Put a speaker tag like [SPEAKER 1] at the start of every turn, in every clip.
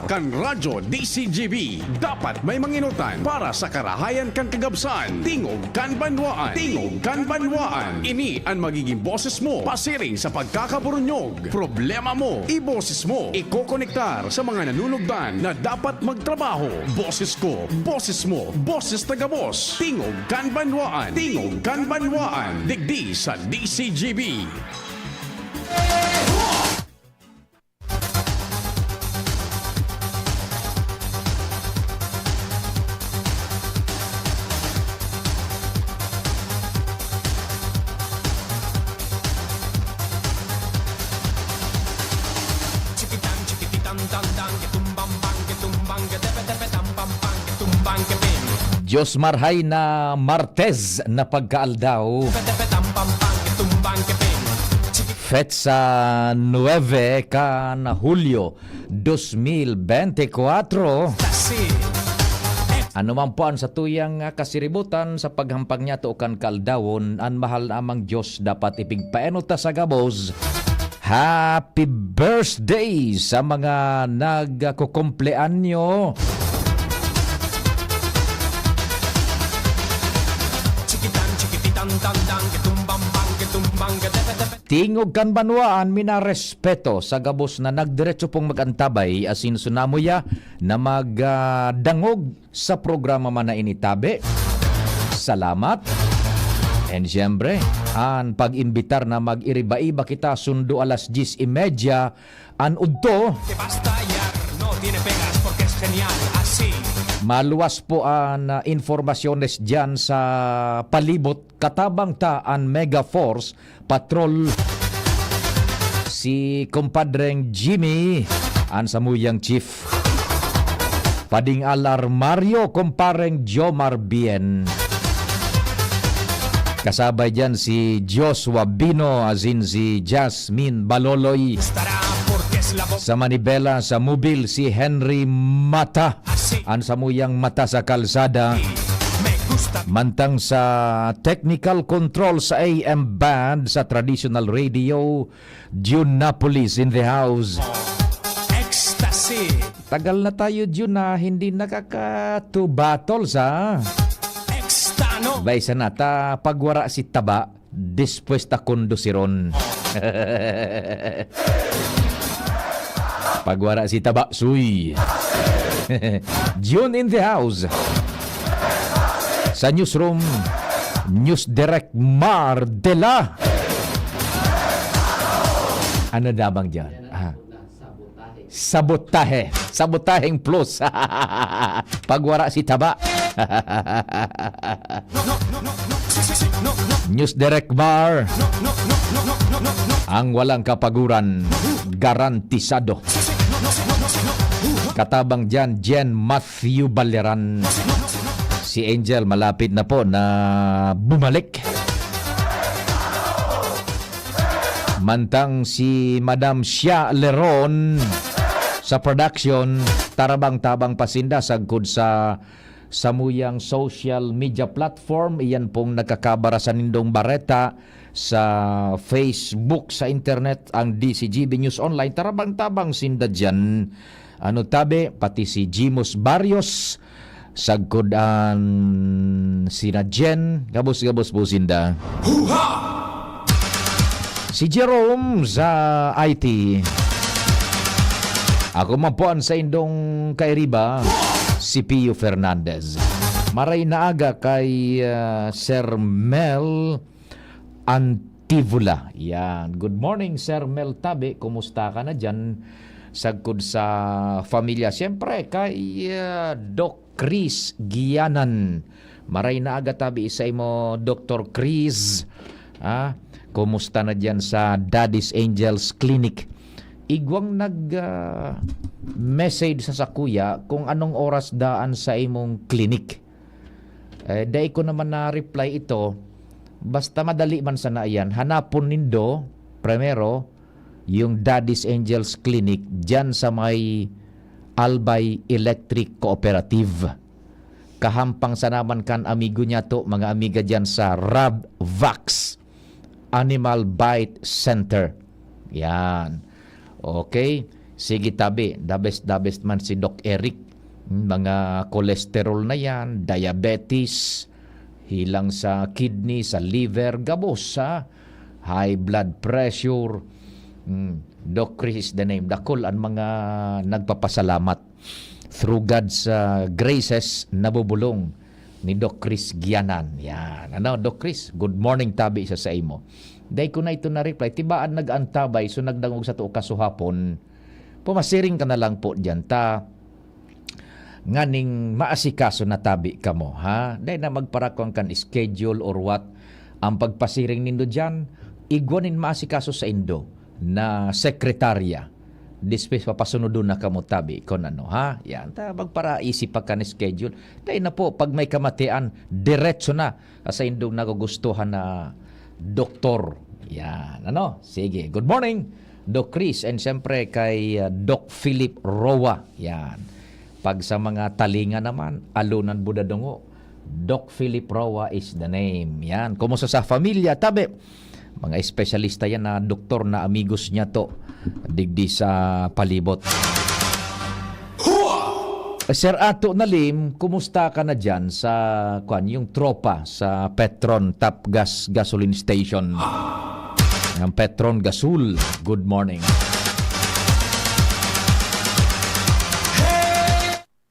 [SPEAKER 1] Kan radyo DCGB dapat may manginutan para sa karahayan kan kagabsan. Tingog kan banwaan. Tingog kan banwaan. Ini ang magiging boses mo pasiring sa pagkakaburunyog. Problema mo, iboses mo. Ikokonektar sa mga nanunugdan na dapat magtrabaho. Boses ko, boses mo, boses taga-boss. Tingog kan banwaan. Tingog kan banwaan. Digdi sa DCGB.
[SPEAKER 2] Diyos marhay na Martes na pagkaaldaw. Fetsa 9 ka na Hulyo 2024. Ano man po ang sa tuyang kasiributan sa paghampang niya to kan kaldawon, ang mahal amang Diyos dapat ipigpaenota sa gabos. Happy birthday sa mga nagkukumpleanyo. Tingog kan banwaan minarespeto sa gabos na nagdiretso pong magantabay asin sunamuya na magdangog sa programa man na initabi. Salamat. And siyempre, ang pag-imbitar na mag-iriba-iba kita sundo alas 10:30 an udto. Maluwas po ang informasyones dyan sa palibot. Katabang ta ang Mega Force Patrol. Si kumpadreng Jimmy, ang samuyang chief. Pading Alar Mario, kumpareng Jomar Bien. Kasabay dyan si Joshua Bino, azin si Jasmine Baloloy. Sa Manibela, sa Mubil, si Henry Mata, ang samuyang mata sa kalsada. Mantang sa technical control sa AM band sa traditional radio, June Napolis in the house.
[SPEAKER 3] Ecstasy.
[SPEAKER 2] Tagal na tayo, June, na hindi nakaka-two battles, ha?
[SPEAKER 3] Extano.
[SPEAKER 2] Baysa na ta, pagwara si Taba, después ta kondusiron. Pagwara si Taba, suy. June in the house. Sa newsroom, News Direct Mardela. Ano dabang dyan? Sabotahe. Sabotaheng plus. Pagwara si Taba. News Direct Bar. Ang walang kapaguran, garantisado. Katabang dyan, Jen Matthew Baleran. Si Angel malapit na po na bumalik. Mantang si Madam Shia Leron sa production, tarabang-tabang pasinda sagkod sa samuyang social media platform. Iyan pong nakakabara sa Nindong Bareta sa Facebook, sa internet, ang DCGB News Online. Tarabang-tabang sinda dyan. Ano tabi, pati si Jimos Barrios, sagkod ang sina Jen, gabos-gabos po sinda. Si Jerome sa IT. Ako man po ang sa indong kairiba, si Pio Fernandez. Maray na aga kay Sir Mel Antivula. Yan. Good morning, Sir Mel Tabe. Kumusta ka na dyan? Sagkod sa familia. Siyempre, kay Doc Chris Gianan. Maray na aga tabi isay mo, Dr. Chris. Kumusta na dyan sa Daddy's Angels Clinic? Igwang nag-message sa sakuya kung anong oras daan sa imong clinic. Dahil ko naman na-reply ito, basta madali man sana yan, hanapon nindo, primero, yung Daddy's Angels Clinic dyan sa may Albay Electric Cooperative. Kahampang sa naman kan amigo niya to, mga amiga dyan sa Rabvax Animal Bite Center. Yan. Okay. Sige tabi, the best man si Doc Eric. Mga cholesterol na yan, diabetes, hilang sa kidney, sa liver, gabos sa high blood pressure. Doc Chris is the name. Dakol ang mga nagpapasalamat through God's graces nabubulong ni Doc Chris Gianan. Yan. Ano, Doc Chris? Good morning tabi sa imo. Dahil ko na ito na-reply. Tibaan nag-antabay so nagdangog sa tuo kasuhapon. Pumasiring ka na lang po dyan. Nganing maasikaso na tabi ka mo, ha? Dahil na magparakong kan schedule or what, ang pagpasiring nindo dyan, igwanin maasikaso sa indo na sekretarya. Dispes papasunod na kamo tabi kon ano, ha? Yan, magpara isip pa kan schedule. Dahil na po, pag may kamatian, diretso na sa indong nagugustuhan na doktor. Yan, ano? Sige, good morning, Doc Chris, and siyempre kay Doc Philip Roa. Yan. Pag sa mga talinga naman, Alunan Budadongo, Doc Philip Roa is the name. Yan. Kumusta sa familia, tabi? Mga espesyalista yan na doktor na amigos niya to. Digdi sa palibot. Sir Ato Nalim, kumusta ka na dyan sa yung tropa sa Petron Top Gas Gasoline Station? Ang Petron Gasul, good morning.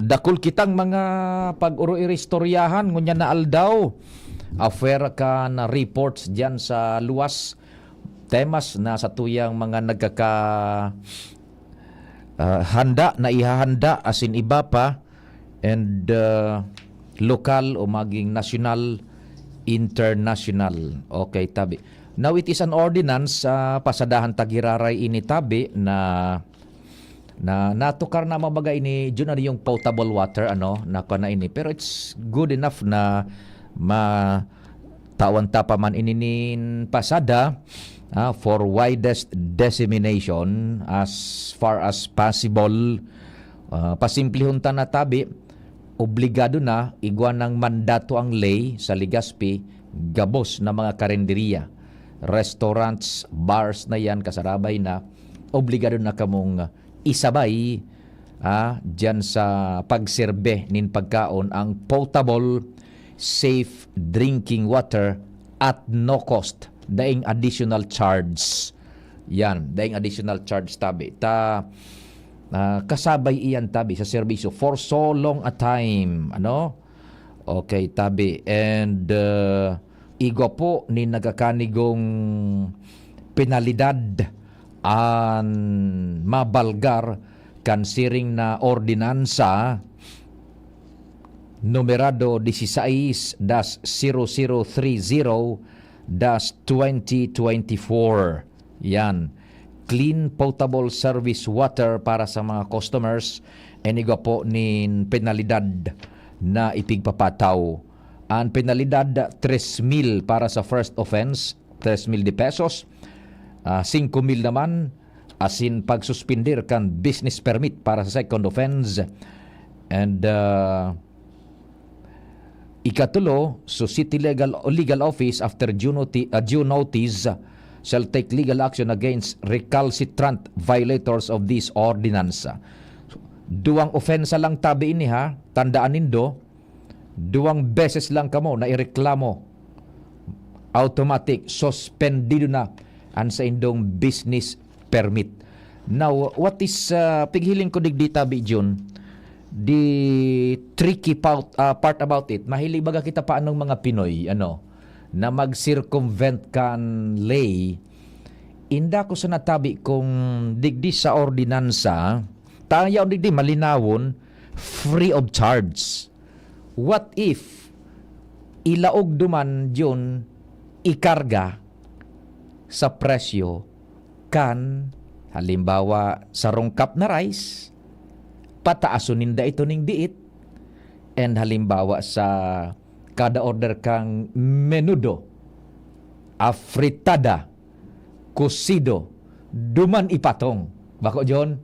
[SPEAKER 2] Dakul kitang mga pag-uro-iristoryahan ngunya na aldaw. Affair ka na reports diyan sa luwas. Temas na sa tuyang mga nagkaka handa na ihahanda asin iba pa and lokal o maging national, international. Okay, tabi. Now it is an ordinance pasadahan tagiraray ini tabi na natukar na mabagay ini dyan yung potable water na ini, pero it's good enough na matawan tapaman ininin pasada for widest dissemination as far as possible. Pasimplihon ta na tabi, obligado na igwa ng mandato ang lay sa Legazpi gabos na mga karenderiya, restaurants, bars na yan kasarabay na obligado na kamong isabay dyan sa pagserbe nin pagkaon ang potable, safe drinking water at no cost. Daing additional charge. Yan, daing additional charge tabi. Kasabay iyan tabi sa serbisyo for so long a time. Okay, tabi. And igwa po ni nagakanigong penalidad an mabalgar kansiring na ordinansa numerado 16-0030-2024. Yan. Clean potable service water para sa mga customers. Eniga po ni penalidad na ipigpapataw. Ang penalidad 3,000 para sa first offense, 3,000 de pesos. 5,000 naman asin pagsuspindir kan business permit para sa second offense. And ikatulo, so city legal office after due notice shall take legal action against recalcitrant violators of this ordinance. Duwang ofensa lang tabi ini, ha, tandaan nindo, duwang beses lang kamo na ireklamo, automatic suspendido na ang sa indong business permit. Now, what is pighiling ko digdi tabi June? The tricky part about it, mahilig baga kita pa anong mga Pinoy na mag-circumvent kan lay. Inda ko sa natabi kung digdi sa ordinansa tayo digdi malinawon free of charge. What if ilaog duman yun ikarga sa presyo kan halimbawa sa rongkap na rice pataason ninda ito ning diit, and halimbawa sa kada order kang menudo, afritada, kusido, duman ipatong. Bako John?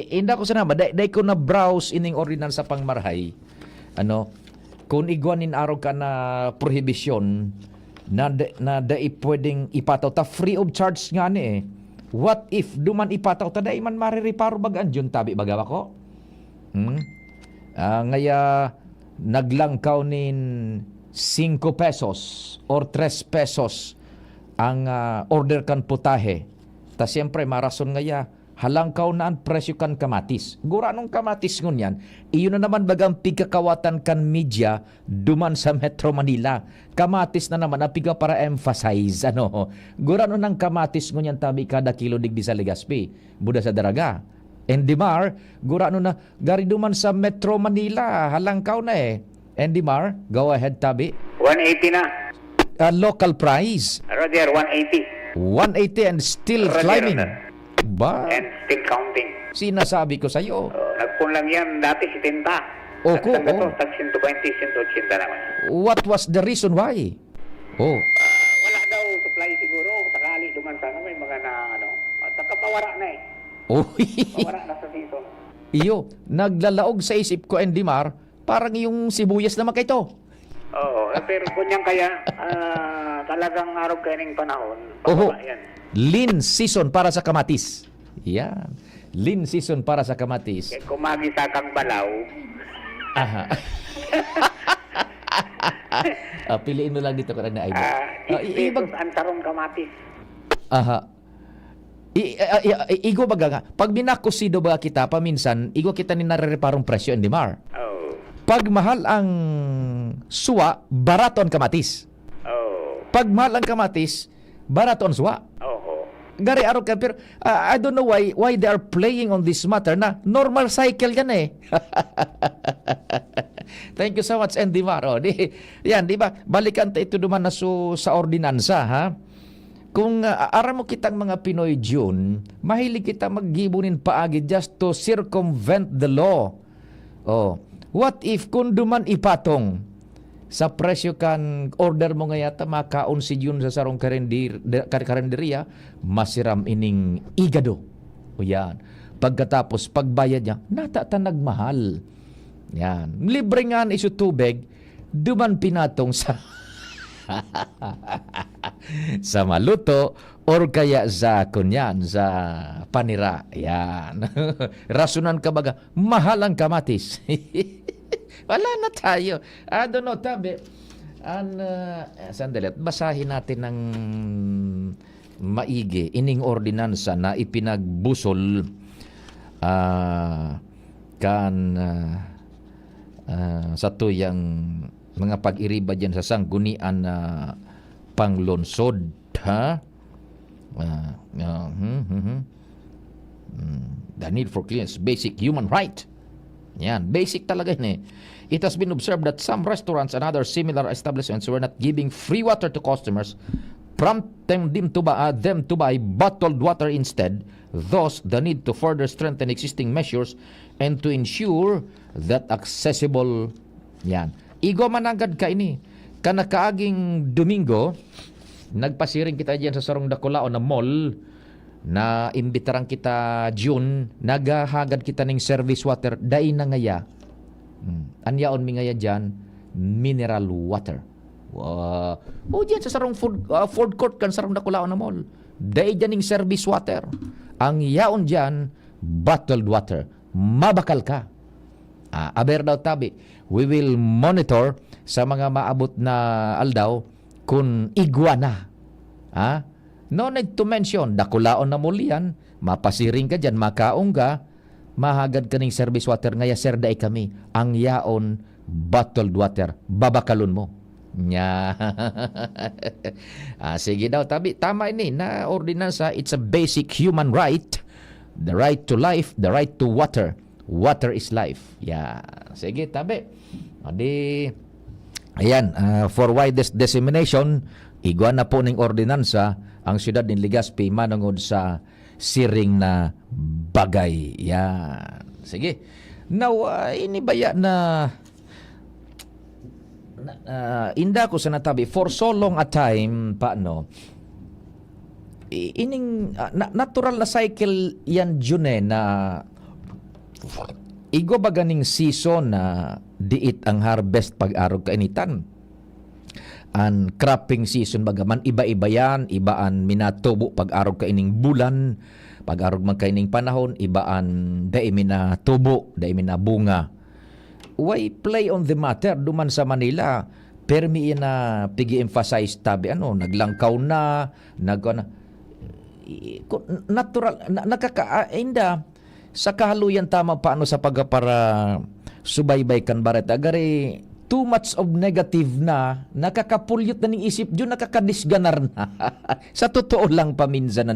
[SPEAKER 2] Inda ko sana ba, day ko na browse ining ordinance sa pangmarhay. Kung igwanin araw ka na prohibition na dai pwedeng ipataw ta free of charge nga ni What if duman ipataw taday man maririparo bagaan dyan tabi bagawa ko? Ngaya naglangkaw nin 5 pesos or 3 pesos ang order kan putahe. Ta siyempre marason ngaya halangkaw na ang presyo kan kamatis. Gura nung kamatis ngun yan, iyon na naman bagang pigkakawatan kan media duman sa Metro Manila. Kamatis na naman, apiga para emphasize. Gura nung ang kamatis ngun yan tabi kada kilo digdi sa Legazpi. Buda sa Daraga. Endimar, gura nung na gari duman sa Metro Manila. Halangkaw na eh. Endimar, go ahead tabi.
[SPEAKER 4] 180 na.
[SPEAKER 2] Local price.
[SPEAKER 4] Roger, 180.
[SPEAKER 2] 180 and still
[SPEAKER 4] Roger,
[SPEAKER 2] climbing.
[SPEAKER 4] Roger.
[SPEAKER 2] Ba?
[SPEAKER 4] And still counting.
[SPEAKER 2] Sinasabi ko sa iyo.
[SPEAKER 4] Nagpun lang yan dati 70.
[SPEAKER 2] Opo,
[SPEAKER 4] Nagtangga to,
[SPEAKER 2] oh.
[SPEAKER 4] tag 120, 180 naman.
[SPEAKER 2] What was the reason why? Oh,
[SPEAKER 4] Wala daw supply siguro. Sakali duman sana may mga na At saka pawara na eh.
[SPEAKER 2] oh.
[SPEAKER 4] Pawara na sa season.
[SPEAKER 2] Iyo, naglalaog sa isip ko, Endimar, parang yung sibuyas naman kay to.
[SPEAKER 4] Oo. Pero kunyang kaya, talagang araw kaning panahon.
[SPEAKER 2] Oho.
[SPEAKER 4] Pababa yan.
[SPEAKER 2] Lean season para sa kamatis. Yan. Lean season para sa kamatis.
[SPEAKER 4] Kaya kumagi sa kang balaw.
[SPEAKER 2] Aha. Piliin mo lang dito ka na idol.
[SPEAKER 4] Pesos ang tarong kamatis.
[SPEAKER 2] Aha. Igo baga nga. Pag binakusido ba kita, paminsan, igo kita ni nare-reparong presyo, Endimar.
[SPEAKER 4] Oo.
[SPEAKER 2] Pag mahal ang suwa, barato ang kamatis.
[SPEAKER 4] Oo.
[SPEAKER 2] Pag mahal ang kamatis, barato ang suwa.
[SPEAKER 4] Oo.
[SPEAKER 2] Gari araw ka, pero I don't know why they are playing on this matter na normal cycle yan eh. Thank you so much, Endimar. Yan, di ba? Balikan ta ito duman na sa ordinansa, ha? Kung aram mo kitang mga Pinoy June, mahilig kita maggibunin paagi just to circumvent the law. What if kung duman ipatong sa presyo kan order mo nga yata makaon si June sa sarong karenderiya, masiram ining igado. O yan. Pagkatapos, pagbayad niya, natata nagmahal. Yan. Libre nga isu tubig, duman pinatong sa sa maluto or kaya sa kunyan, sa panira. Yan. Rasunan ka baga, mahal ang kamatis. Wala na tayo. I don't know, tabi. Sandali, basahin natin ng maigi ining ordinansa na ipinagbusol sa tuyang mga pag-iriba dyan sa sanggunian na panglonsod. Ha? The need for cleanliness, basic human right. Yan, basic talaga yun eh. It has been observed that some restaurants and other similar establishments were not giving free water to customers, prompting them to buy bottled water instead. Thus, the need to further strengthen existing measures and to ensure that accessible. Yan. Igo managad ka ini. Kanakaaging Domingo, nagpasiring kita diyan sa Sarong Dakulao na mall na imbitaran kita June, naghahagad kita ng service water, dai na ngaya. Anyaon mi ngaya dyan, mineral water. Dyan sa sarong food court kan Sarong Dakulao na mall. Dai dyan ng service water. Ang yaon dyan, bottled water. Mabakal ka. Aber daw tabi, we will monitor sa mga maabot na aldaw kung iguana. No need to mention, dakulaon na muli yan, mapasiring ka dyan, makaong ka, mahagad ka ng service water, ngaya sir daay kami, ang yaon, bottled water, babakalon mo. Nya. Sige daw, tabi, tama ini, na ordinansa, it's a basic human right, the right to life, the right to water. Water is life. Sige, tabi. Ayan, for widest dissemination, igwa na po ng ordinansa ang siyudad ng Legazpi manungod sa siring na bagay. Yan. Sige. Now, inibaya na inda ko sa natabi for so long a time ining natural na cycle yan June na igo ba ganing season na diit ang harvest pag-arog kainitan. An cropping season bagaman iba-iba yan, ibaan minatubo pag-arog kaining bulan, pag-arog man kaining panahon, ibaan dai minatubo, dai minabunga. Why play on the matter duman sa Manila? Permi na pigi-emphasize tabi naglangkaw na, natural nakakainda sa kahaluyan tama paano sa para subaybay kan baret agari too much of negative na nakakapulyot na ning isip diyon nakakadisganar na sa totoo lang paminsan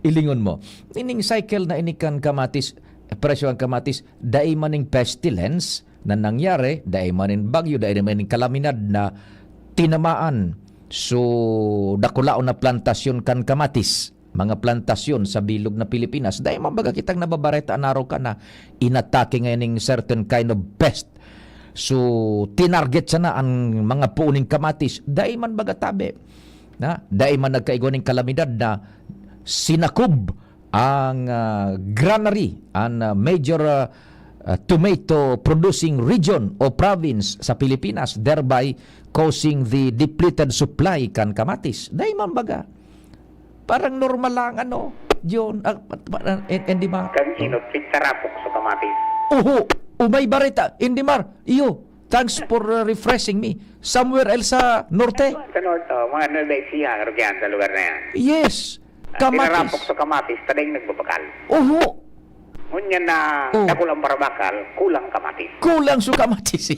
[SPEAKER 2] ilingon mo ining cycle na inikan kamatis presyo ang kamatis dai maning pestilence na nangyari dai maning bagyo dai maning kalamidad na tinamaan so dakulaon na plantasyon kan kamatis mga plantasyon sa bilog na Pilipinas dahil mabaga kitang nababareta anaro ka na inatake ngayon certain kind of pest so tinarget sana ang mga puuning kamatis dahil man baga tabi na dahil man nagkaigoning kalamidad na sinakob ang granary ang major tomato producing region o province sa Pilipinas thereby causing the depleted supply kan kamatis dahil man baga parang normal lang John hindi ba
[SPEAKER 4] Kanino tarapok sa kamatis.
[SPEAKER 2] Umay barita hindi mar iyo thanks for refreshing me somewhere else sa norte
[SPEAKER 4] Sa North, mga Nueva Ecija, Arugyan, sa lugar na yan.
[SPEAKER 2] yes
[SPEAKER 4] Tinarapok
[SPEAKER 2] kamatis
[SPEAKER 4] sa kamatis, tadeng nagbabakal. Ngunyan na kulang barabakal, kulang kamatis.
[SPEAKER 2] kulang su kamatis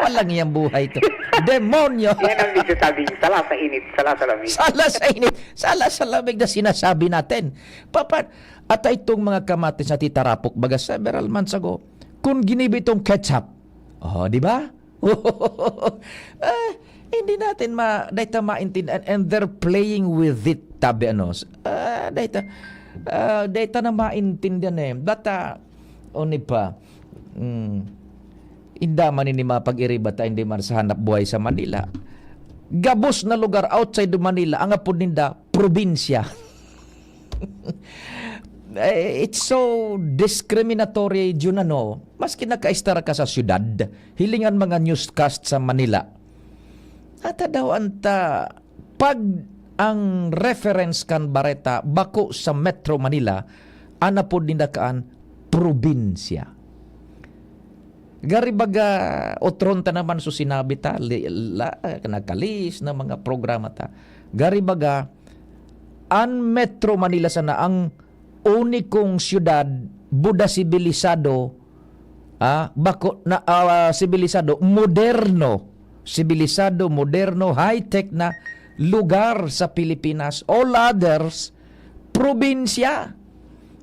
[SPEAKER 2] walang iyang buhay to demonyo
[SPEAKER 4] Yan ang dito sabi, sala sa init, sala sa lamig.
[SPEAKER 2] sala sa init sala sa lamig na sinasabi natin at itong mga kamatis na titarapok baga several months ago kung ginibi itong ketchup di ba hindi natin dahita maintindihan and they're playing with it tabi data na maintindihan data oni pa indaman ni mapag-iribata hindi man sa hanap buhay sa Manila gabos na lugar outside of Manila ang apod ninda probinsya it's so discriminatory yun maski nakaistara ka sa syudad hilingan mga newscast sa Manila at daw anta pag ang reference kan bareta bako sa Metro Manila anapod ninda kaan probinsya garibaga otron ta naman so sinabi ta nakalis na mga programa ta garibaga ang Metro Manila sana ang unikong syudad Buda sibilisado bako na sibilisado moderno high-tech na lugar sa Pilipinas all others probinsya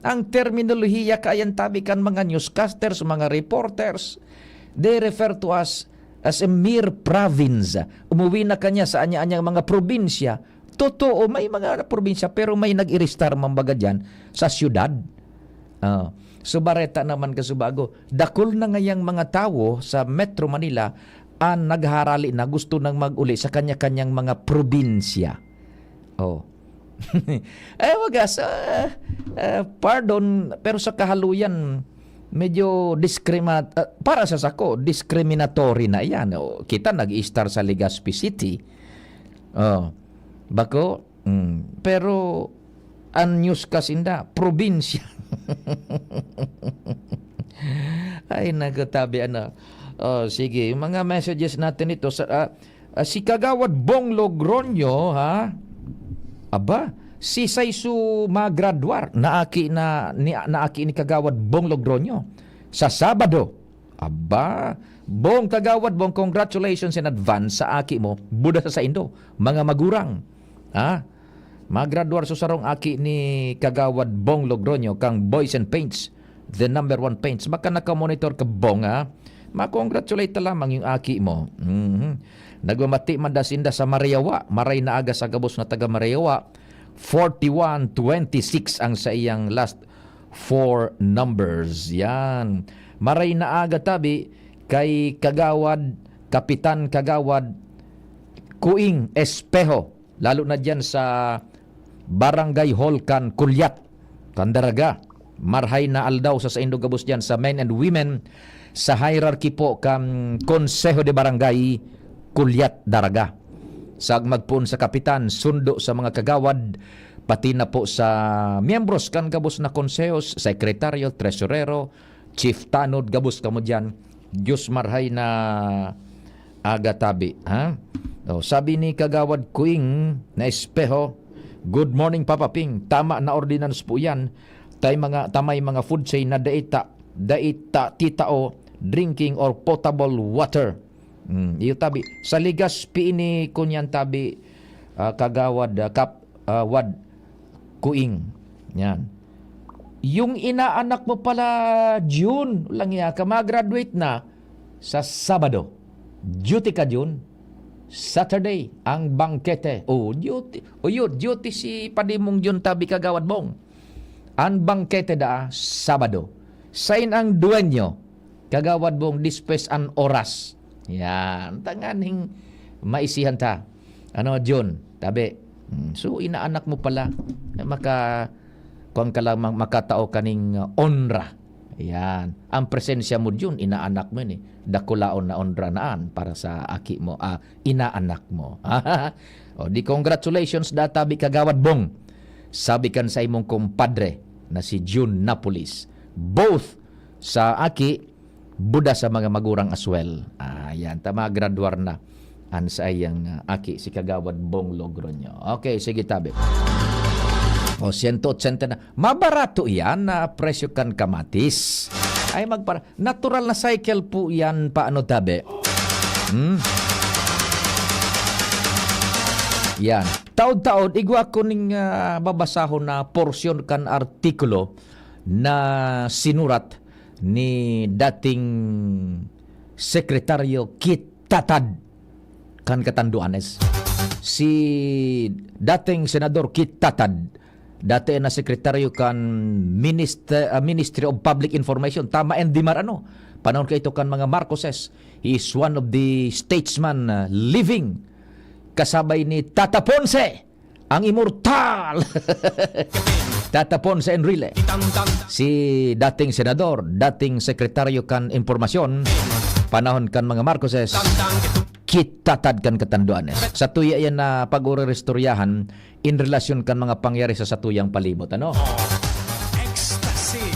[SPEAKER 2] ang terminolohiya kayan tabi kan mga newscasters mga reporters they refer to us as a mere province umuwi na kanya sa anya-anyang mga probinsya totoo may mga probinsya pero may nag-iristar mambaga dyan sa syudad subareta naman kasubago dakol na ngayang mga tao sa Metro Manila ang nagharali na gusto nang mag-uli sa kanya-kanyang mga probinsya wagas pardon pero sa kahaluyan medyo para sa sako discriminatory na yan kita nag-i-star sa Legazpi City bako pero ang news kasinda probinsya ay nagatabi sige mga messages natin ito si Kagawad Bong Logronyo si Saysu magraduar naaki ni Kagawad Bong Logronyo sa Sabado Bong Kagawad Bong congratulations in advance sa aki mo Buda sa Indo mga magurang magraduar so sarong aki ni Kagawad Bong Logronyo kang Boys and Paints the number 1 paints baka nakamonitor ka Bong ma-congratulate lamang yung aki mo nagmamati madasinda sa Mariawa maray na aga sa gabos na taga Mariawa 4126 ang sa iyang last 4 numbers yan maray na aga tabi kay Kagawad Kapitan Kagawad Kuing Espejo lalo na dyan sa Barangay Holkan Kulyat Kandaraga marhay na aldaw sa Indo gabos dyan sa men and women sa hierarchy po kam Konseho de Barangay kulyat daraga. Sag magpun sa kapitan, sundo sa mga kagawad, pati na po sa miyembros kan gabos na konsehos, sekretaryo, tresurero, chief tanod, gabos kamo dyan. Diyos marhay na agatabi. Ha? O, sabi ni kagawad Kuing na espeho, good morning Papa Ping, tama na ordinance po yan. Tamay mga food chain na daita titao, drinking or potable water. Iyo tabi sa ligas piini kunyan tabi kagawad wad Kuing yan. Yung inaanak mo pala June lang ya ka mag-graduate na sa Sabado. Duty ka June. Saturday ang bangkete. Duty si padimong June tabi kagawad mong. Ang bangkete da Sabado. Sain ang duwenyo kagawad mong dispes an oras. Yan, tanganing maisihan ta. Ano, John, tabi. So, inaanak mo pala. Kung ka lang makatao kaning onra. Yan. Ang presensya mo, John, inaanak mo ni. Dakulaon na onra naan para sa aki mo, inaanak mo. O, di congratulations da tabi kagawad bong. Sabi kan sa imong kumpadre na si June Napolis. Both sa aki, Buda sa mga magurang as well. Ayan, tama, graduar na. An sa iyang aki, si kagawad Bong Logroño. Okay, sige tabi. O, 180 na. Mabarato yan na presyo kan kamatis. Ay, natural na cycle po yan, paano tabi? Yan. Taod-taod, igwa ko ning babasahon na porsyon kan artikulo na sinurat ni dating Sekretaryo Kit Tatad kan Katanduanes. Si dating Senador Kit Tatad, dati na sekretaryo kan Ministry of Public Information, tama and dimar ano. Panahon ka ito kan mga Marcoses. He is one of the statesman living kasabay ni Tata Ponce, ang immortal. Tata Ponce Enrile. Si dating senador, dating sekretaryo kan impormasyon, panahon kan mga Marcoses, kitatad kan Katanduanes. Sa tuya yan na pag-urerestoryahan in relasyon kan mga pangyari sa satuyang palibot. Ano?
[SPEAKER 3] Ecstasy.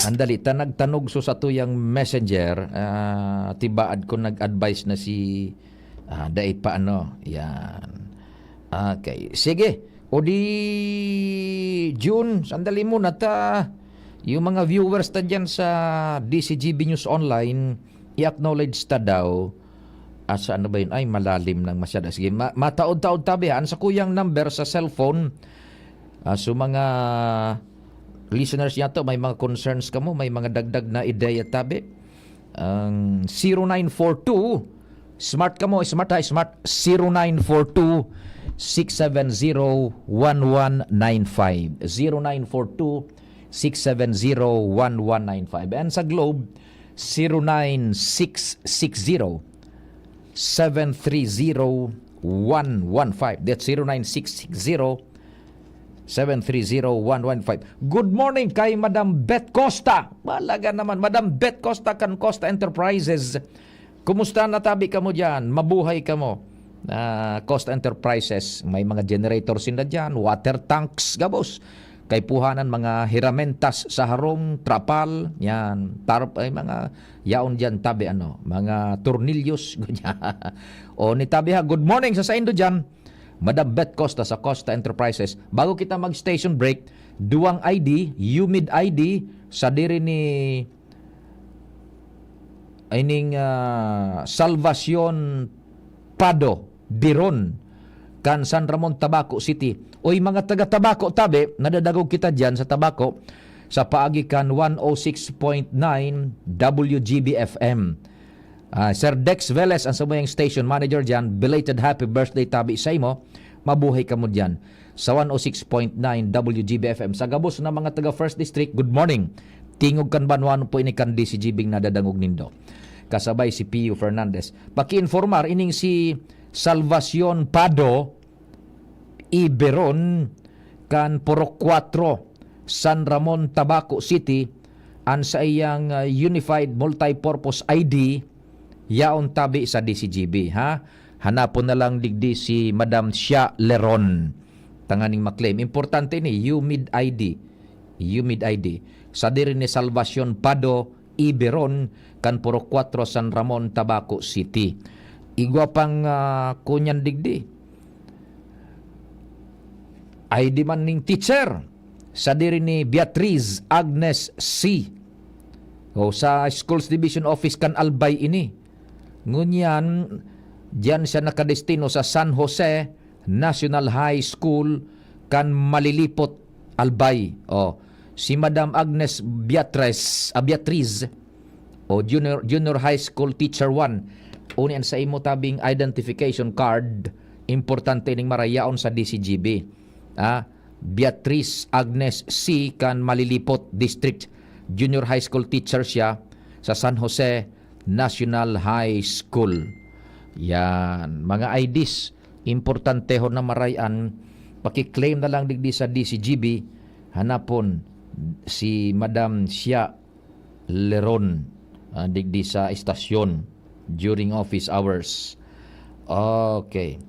[SPEAKER 2] Andali, nagtanog so sa tuyang messenger, tibaad ko nag-advise na si daay pa ano. Yan. Okay. Sige. O di June, sandali muna ta. Yung mga viewers ta dyan sa DCGB News Online, i-acknowledge ta daw. Asa ano ba yun? Ay, malalim ng masyada. Sige, mataod-taod tabi. Sa kuyang number sa cellphone. So mga listeners niya to, may mga concerns ka mo, may mga dagdag na ideya tabi. 0942, smart ka mo, smart. 0942 670-1195. 0942-670-1195. And sa Globe, 09660-730-115. That's 09660-730-115. Good morning kay Madam Beth Costa. Malaga naman. Madam Beth Costa kan Costa Enterprises. Kumusta na tabi ka mo dyan? Mabuhay ka mo. Costa Enterprises, may mga generators sila dyan, water tanks, gabos. Kay puhanan mga hiramentas sa harong, trapal, yan, tarp, ay mga yaon dyan tabi, mga tornilyos. O ni tabi ha, good morning sa indo dyan. Madam Beth Costa sa Costa Enterprises. Bago kita mag-station break, duwang ID, humid ID, sa diri ni ining Salvacion Pado Biron kan San Ramon Tabaco City. Oy mga taga Tabaco tabi, nadadagog kita diyan sa Tabaco sa paagi kan 106.9 WGB FM. Sir Dex Velez ang samayang station manager diyan. Belated happy birthday tabi sa imo. Mabuhay ka mo diyan sa 106.9 WGB FM. Sa gabos na mga taga First District, good morning. Tingog kan banwan po ini kan DCGB nadadangog nindo. Kasabay si Pio Fernandez. Paki-informar ining si Salvacion Pado Iberon kan Purok 4 San Ramon Tabaco City an sa iyang Unified Multipurpose ID yaon tabi sa DCGB, ha? Hanapon na lang digdi si Madam Sia Leron. Tanganing maklaim. Importante ni, UMID ID. Sa diri ni Salvacion Pado, Iberon, kan Puro 4 San Ramon, Tabaco City. Igwa pang kunyan digdi. ID man ning teacher. Sa diri ni Beatriz Agnes C. O sa Schools Division Office kan Albay ini. Ngunyan, diyan siya nakadestino sa San Jose National High School kan Malilipot, Albay. O, si Madam Agnes Beatriz o Junior High School Teacher 1. Unian sa imo tabing identification card, importante ning marayaon sa DCGB. Beatriz Agnes C kan Malilipot District. Junior High School teacher siya sa San Jose National High School. Yan, mga IDs, importante ho na marayan, pakiklaim na lang digdi sa DCGB, hanapon si Madam Sia Leron digdi sa istasyon during office hours. Okay.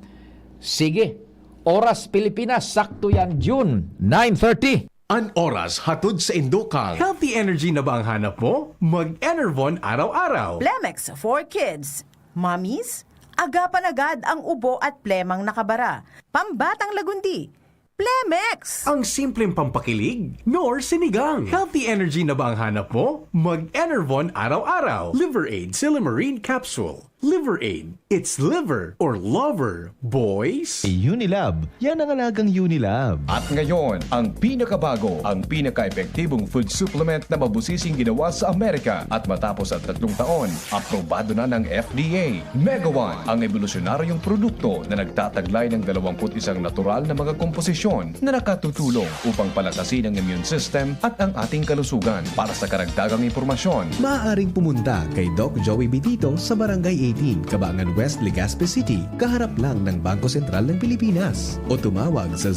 [SPEAKER 2] Sige, oras Pilipinas, sakto yan, June 9:30.
[SPEAKER 3] An oras hatod sa Indokal. Healthy energy na ba ang hanap mo? Mag-Enervon araw-araw.
[SPEAKER 5] Plemex for kids. Mommies, agapan agad ang ubo at plemang nakabara. Pambatang lagundi. Plemex!
[SPEAKER 3] Ang simpleng pampakilig, nor sinigang. Healthy energy na ba ang hanap mo? Mag-Enervon araw-araw. Liver Aid Silymarin Capsule. Liver Aid. It's liver or lover, boys.
[SPEAKER 6] Unilab. Yan ang alagang Unilab.
[SPEAKER 7] At ngayon, ang pinakabago, ang pinaka-epektibong food supplement na mabusising ginawa sa Amerika at matapos at 3 taon, aprobado na ng FDA. Mega One, ang evolusyonaryong produkto na nagtataglay ng 21 natural na mga komposisyon na nakatutulong upang palakasin ang immune system at ang ating kalusugan. Para sa karagdagang impormasyon,
[SPEAKER 6] Maaaring pumunta kay Doc Joey Bitito sa Barangay 18, Cabangan West, Legazpi City, kaharap lang ng Bangko Sentral ng Pilipinas. O tumawag sa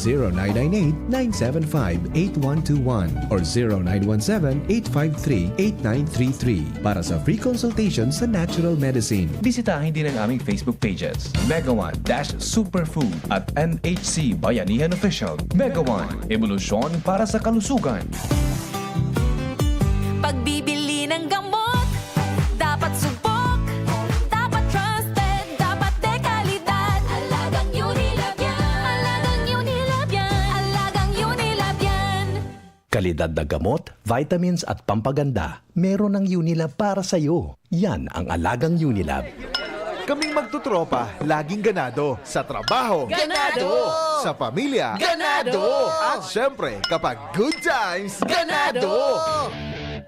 [SPEAKER 6] 0998-975-8121 or 0917-853-8933 para sa free consultation sa natural medicine.
[SPEAKER 7] bisitahin din ang aming Facebook pages, Mega One-Superfood at NHC Bayanihan Official. Mega One, evolusyon para sa kalusugan.
[SPEAKER 8] Pagbibili ng gamot, dapat subok, dapat trusted, dapat dekalidad. Alagang Unilab yan. Alagang Unilab yan. Alagang Unilab yan.
[SPEAKER 9] Kalidad na gamot, vitamins at pampaganda. Meron ng Unilab para sa'yo. Yan ang alagang Unilab.
[SPEAKER 10] Kaming magtutropa, laging ganado. Sa trabaho,
[SPEAKER 5] Ganado!
[SPEAKER 10] Sa pamilya,
[SPEAKER 5] Ganado!
[SPEAKER 10] At syempre, kapag good times, ganado!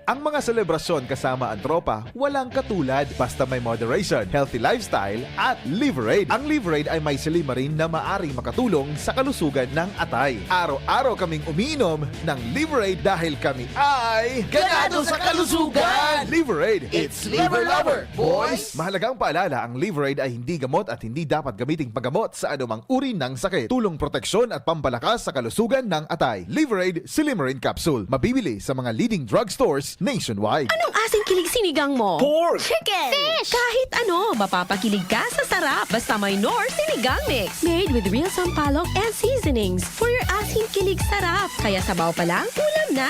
[SPEAKER 10] Ang mga selebrasyon kasama ang tropa, walang katulad basta may moderation, healthy lifestyle at Liver Aid. Ang Liver Aid ay may silymarin na maaring makatulong sa kalusugan ng atay. Araw-araw kaming umiinom ng Liver Aid dahil kami ay ganado sa kalusugan! Liver Aid, it's liver lover, boys! Mahalagang paalala, ang Liver Aid ay hindi gamot at hindi dapat gamiting paggamot sa anumang uri ng sakit. Tulong proteksyon at pampalakas sa kalusugan ng atay. Liver Aid Silymarin Capsule. Mabibili sa mga leading drugstores nationwide.
[SPEAKER 8] Anong asing kilig sinigang mo?
[SPEAKER 10] Pork!
[SPEAKER 8] Chicken! Fish! Kahit ano, mapapakilig ka sa sarap. Basta may Nor Sinigang Mix. Made with real sampalok and seasonings for your asing kilig sarap. Kaya sabaw pa lang, ulam na.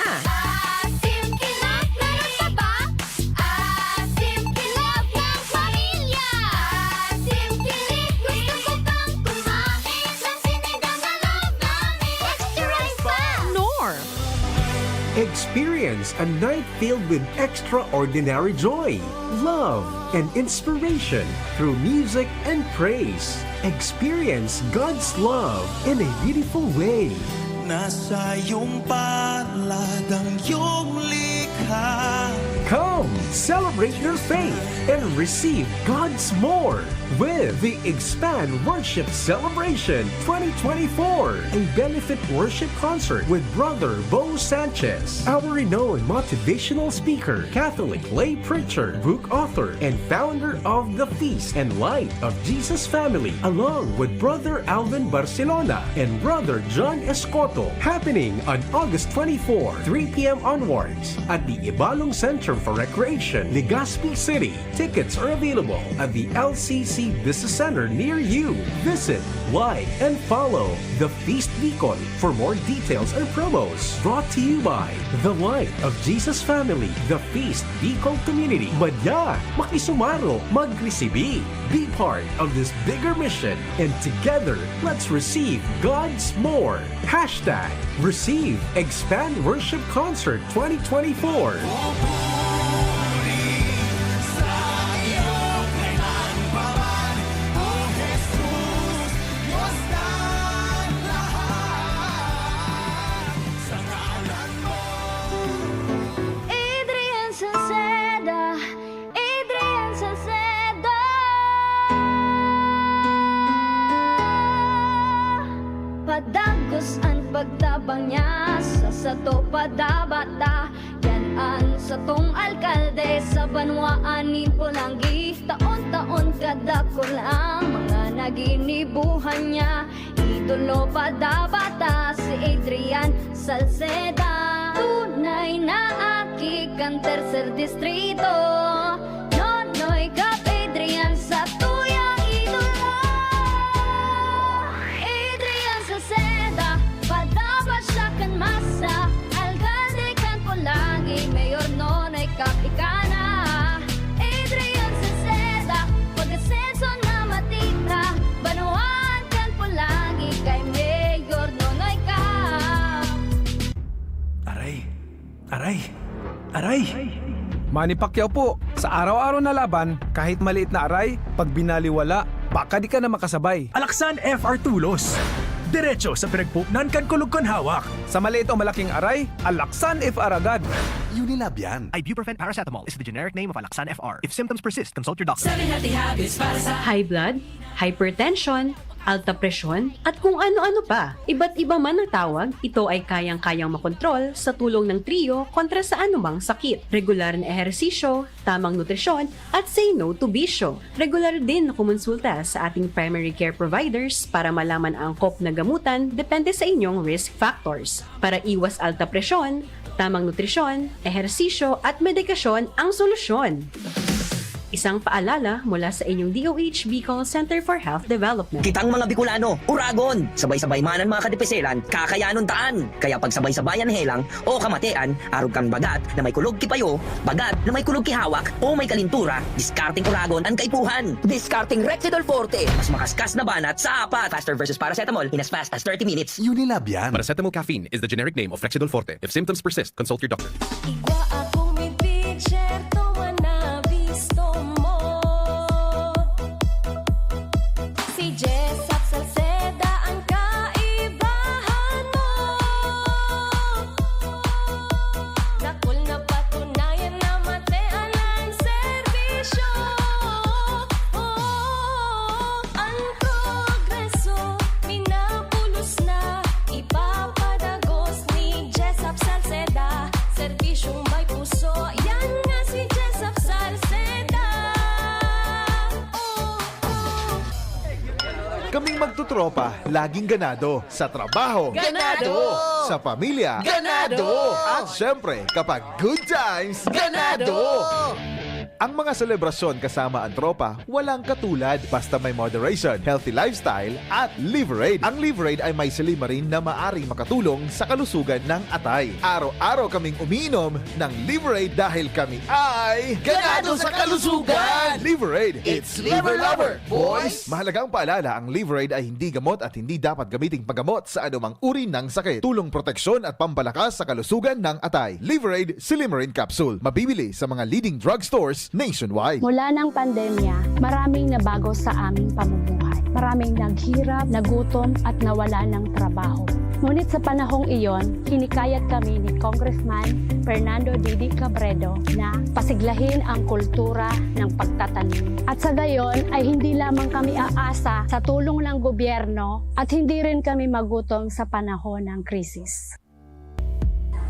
[SPEAKER 8] Asim kilig, meron pa ba? Asim kilig ng pamilya. Asim kilig, gusto ko pang kumain ng sinigang na love namin. Extra rice pa! Nor!
[SPEAKER 3] Experience a night filled with extraordinary joy, love, and inspiration through music and praise. Experience God's love in a beautiful way.
[SPEAKER 11] Nasa iyong palad ang iyong likha.
[SPEAKER 3] Come, celebrate your faith and receive God's more. with the Expand Worship Celebration 2024, a benefit worship concert with Brother Bo Sanchez, our renowned motivational speaker, Catholic lay preacher, book author, and founder of the Feast and Light of Jesus Family, along with Brother Alvin Barcelona and Brother John Escoto, happening on August 24, 3 p.m. onwards at the Ibalong Center for Recreation, Legazpi City. Tickets are available at the LCC Business Center near you. Visit, like, and follow The Feast Bicol for more details and promos. Brought to you by The Light of Jesus Family, The Feast Bicol Community. Madya, makisumaro, magresibi. Be part of this bigger mission, and together, let's receive God's more. Hashtag Receive Expand Worship Concert 2024.
[SPEAKER 12] Adrian Salceda, Adrian Salceda. Padagos ang pagtabang niya sa sato padabata. Yan ang satong alkalde sa banwaanin Pulangi. Taon-taon kadako lang mga naginibuhan niya. Idolo padabata si Adrian Salceda. Tunay na aki kang tercer distrito. Nonoy Kap Adrian sa tuyang idolo. Adrian Salceda, padabat siya kan masa. Alcalde kan Pulangi, Mayor Nonoy Kap ikana. Adrian Salceda, pag-asenso na matita. Banuan kan Pulangi, kay Mayor Nonoy Kap.
[SPEAKER 3] Aray!
[SPEAKER 13] Manny Pacquiao po, sa araw-araw na laban, kahit maliit na aray, pag binaliwala, baka di ka na makasabay.
[SPEAKER 3] Alaksan FR Tulos. Diretso sa pinagpupnan kan kulog kon hawak.
[SPEAKER 13] Sa maliit o malaking aray, Alaksan FR agad.
[SPEAKER 10] Unilab yan.
[SPEAKER 3] Ibuprofen paracetamol is the generic name of Alaksan FR. If symptoms persist, consult your doctor.
[SPEAKER 8] High blood, hypertension, alta presyon, at kung ano-ano pa. Iba't iba man ang tawag, ito ay kayang-kayang makontrol sa tulong ng trio kontra sa anumang sakit. Regular na ehersisyo, tamang nutrisyon, at say no to bisyo. Regular din na kumonsulta sa ating primary care providers para malaman ang angkop na gamutan depende sa inyong risk factors. Para iwas alta presyon, tamang nutrisyon, ehersisyo at medikasyon ang solusyon. Isang paalala mula sa inyong DOH Bicol Center for Health Development.
[SPEAKER 14] Kitang mga Bicolano, uragon! Sabay-sabay manan mga kadepeselan, kakayanon taan. Kaya pag sabay-sabayan helang o kamatean, arog kang bagat na may kulog kipayo, bagat na may kulog kihawak, o may kalintura, discarding uragon ang kaipuhan. Discarding Rexidol Forte, mas makaskas na banat sa apat. Faster versus paracetamol in as fast as 30 minutes.
[SPEAKER 10] Unilab yan.
[SPEAKER 15] Paracetamol caffeine is the generic name of Rexidol Forte. If symptoms persist, consult your doctor.
[SPEAKER 12] Igwa akong may picture, tuwa na bisto mo. Si Jessup Salceda ang kaibahan mo. Dakol na patunayan na matean ang serbisyo. Ang progreso, minapulos na. Ipapadagos ni Jessup Salceda. Serbisyong may puso, yan nga si Jessup Salceda.
[SPEAKER 10] Kaming magtutropa, laging ganado. Sa trabaho,
[SPEAKER 12] Ganado!
[SPEAKER 10] Sa pamilya,
[SPEAKER 12] Ganado!
[SPEAKER 10] At syempre, kapag good times, ganado! Ang mga selebrasyon kasama ang tropa, walang katulad basta may moderation, healthy lifestyle, at Liverade. Ang Liverade ay may silimarin na maaring makatulong sa kalusugan ng atay. Araw-araw kaming umiinom ng Liverade dahil kami ay ganado sa kalusugan! Liverade, it's Liver Lover, boys! Mahalagang paalala, ang Liverade ay hindi gamot at hindi dapat gamiting paggamot sa anumang uri ng sakit. Tulong proteksyon at pampalakas sa kalusugan ng atay. Liverade Silimarin Capsule. Mabibili sa mga leading drugstores nationwide.
[SPEAKER 16] Mula ng pandemya, maraming nabago sa aming pamumuhay. Maraming naghirap, nagutom at nawala ng trabaho. Ngunit sa panahong iyon, hinikayat kami ni Congressman Fernando Didi Cabredo na pasiglahin ang kultura ng pagtatanim. At sa gayon ay hindi lamang kami aasa sa tulong ng gobyerno at hindi rin kami magutom sa panahon ng krisis.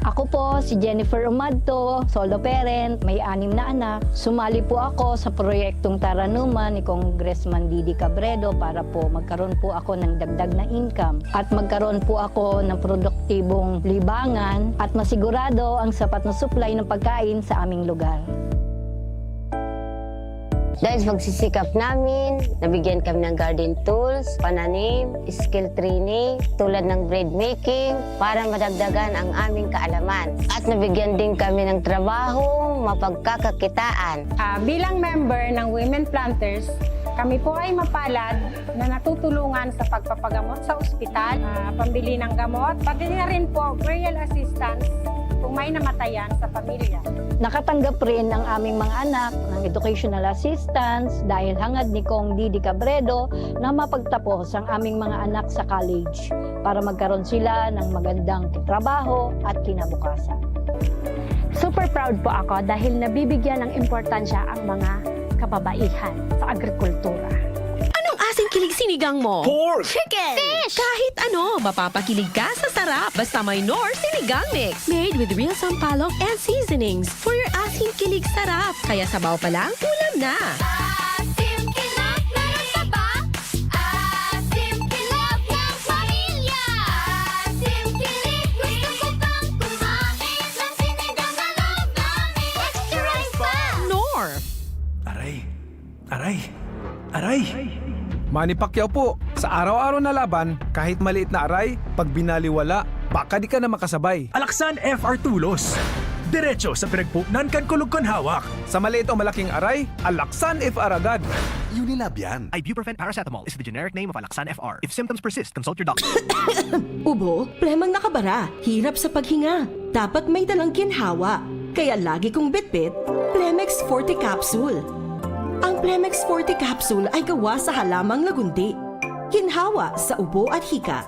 [SPEAKER 17] Ako po si Jennifer Umadto, solo parent, may 6 na anak. Sumali po ako sa proyektong Taranuman ni Congressman Didi Cabredo para po magkaroon po ako ng dagdag na income at magkaroon po ako ng produktibong libangan at masigurado ang sapat na supply ng pagkain sa aming lugar.
[SPEAKER 18] Dahil sa pagsisikap namin, nabigyan kami ng garden tools, pananim, skill training, tulad ng bread making, para madagdagan ang aming kaalaman. At nabigyan din kami ng trabaho, mapagkakakitaan.
[SPEAKER 19] Bilang member ng Women Planters, kami po ay mapalad na natutulungan sa pagpapagamot sa ospital, pambili ng gamot, pati na rin po burial assistance kung may namatayan sa pamilya.
[SPEAKER 17] Nakatanggap rin ang aming mga anak ng educational assistance dahil hangad ni Kong Didi Cabredo na mapagtapos ang aming mga anak sa college para magkaroon sila ng magandang trabaho at kinabukasan.
[SPEAKER 16] Super proud po ako dahil nabibigyan ng importansya ang mga kababaihan sa agrikultura.
[SPEAKER 8] Anong asing kilig sinigang mo?
[SPEAKER 16] Pork!
[SPEAKER 8] Chicken! Fish! Kahit ano, mapapakilig ka sa sarap basta may Knorr Sinigang Mix. Made with real sampalok and seasonings for your asing kilig sarap. Kaya sabaw pa lang, ulam na! Knorr!
[SPEAKER 13] Aray! Manny Pacquiao po, sa araw-araw na laban, kahit maliit na aray, pag binaliwala, baka di ka na makasabay.
[SPEAKER 20] Alaksan FR Tulos. Diretso sa pinagpupnan kan kulog kon hawak.
[SPEAKER 13] Sa maliit o malaking aray, Alaksan FR agad.
[SPEAKER 20] Unilab yan. Ibuprofen paracetamol is the generic name of Alaksan FR. If symptoms persist, consult your doctor.
[SPEAKER 21] Ubo, plemang nakabara, hirap sa paghinga. Dapat may dalang ginhawa. Kaya lagi kong bitbit, Plemex Forte Capsule. Ang Plemex Forte Capsule ay gawa sa halamang lagundi. Ginhawa sa ubo at hika.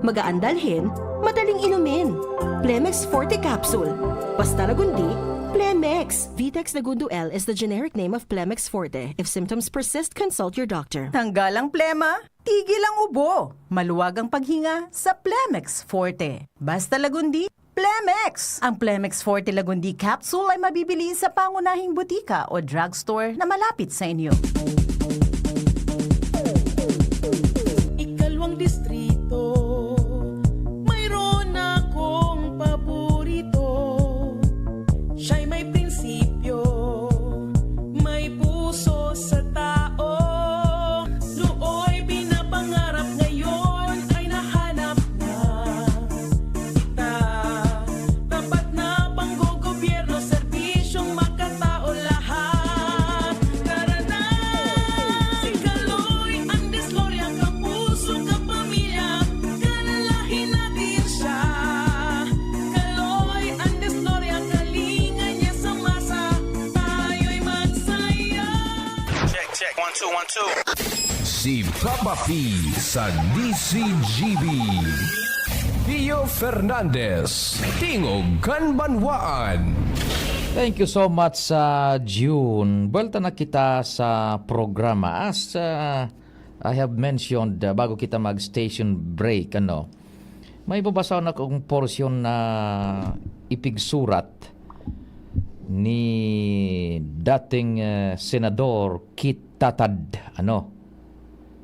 [SPEAKER 21] Magaan dalhin, madaling inumin. Plemex Forte Capsule. Basta lagundi, Plemex. Vitex Lagundo L is the generic name of Plemex Forte. If symptoms persist, consult your doctor.
[SPEAKER 5] Tanggal ang plema, tigil ang ubo. Maluwag ang paghinga sa Plemex Forte. Basta lagundi, Plemex! Ang Plemex Forte Lagundi Capsule ay mabibili sa pangunahing butika o drugstore na malapit sa inyo.
[SPEAKER 11] Ikalawang distrito, mayroon akong paborito. Siya'y may prinsipyo, may puso sa tao. Nooy pinapangarap, ngayon ay nahanap na kita. Tapat na panggogobyerno, serbisyong makatao lahat. Tara na! Si Kaloy, ang disloria, kapuso, kapamilya, kalalahin natin siya. Kaloy, ang disloria, kalinga niya sa masa, tayo'y magsaya.
[SPEAKER 22] Check, 1 2 1 2.
[SPEAKER 7] Si Papa P sa DCGB. Pio Fernandez, Tingog Kanbanwaan.
[SPEAKER 2] Thank you so much sa June. Balta na kita sa programa. As I have mentioned, bago kita mag-station break, may babasa na akong portion na ipigsurat ni dating Senador Kit Tatad.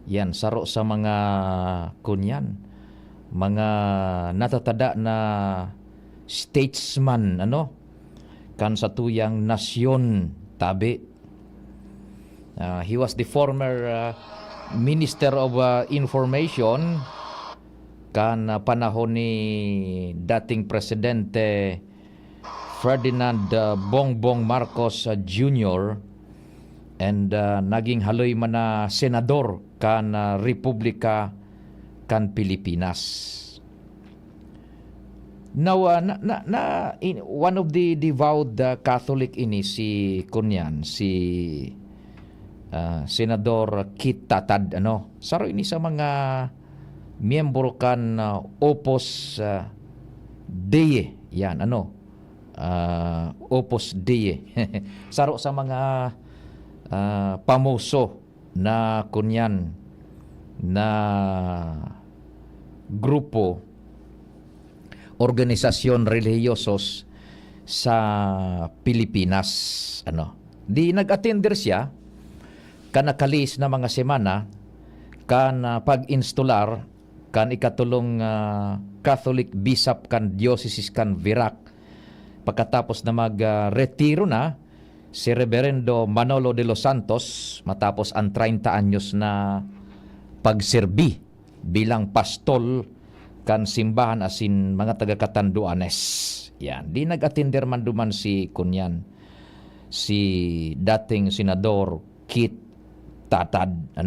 [SPEAKER 2] Yan, saro sa mga kunyan. Mga natatada na statesman, kan sa tuyang nasyon tabi. He was the former Minister of Information kan panahon ni dating Presidente Ferdinand Bongbong Marcos Jr. and naging haloy man na senador kan Republika kan Pilipinas. Now, one of the devout Catholic ini si Senador Kit Tatad, saro ini sa mga miyembro kan Opus Dei. Yan, Opus Dei. Saro sa mga pamuso na kunyan na grupo, organisasyon relihiyosos sa Pilipinas. Di nag-attender siya kanakalis na mga semana kan pag-instalar kan ikatulong Catholic Bishop kan Diocese kan Virac. Pagkatapos na mag-retiro na si Reverendo Manolo de los Santos matapos ang 30 anyos na pagserbi bilang pastol kan simbahan asin mga taga-Catanduanes. Yan, di nag-attender man duman si kunyan, si dating senador Kit Tatad,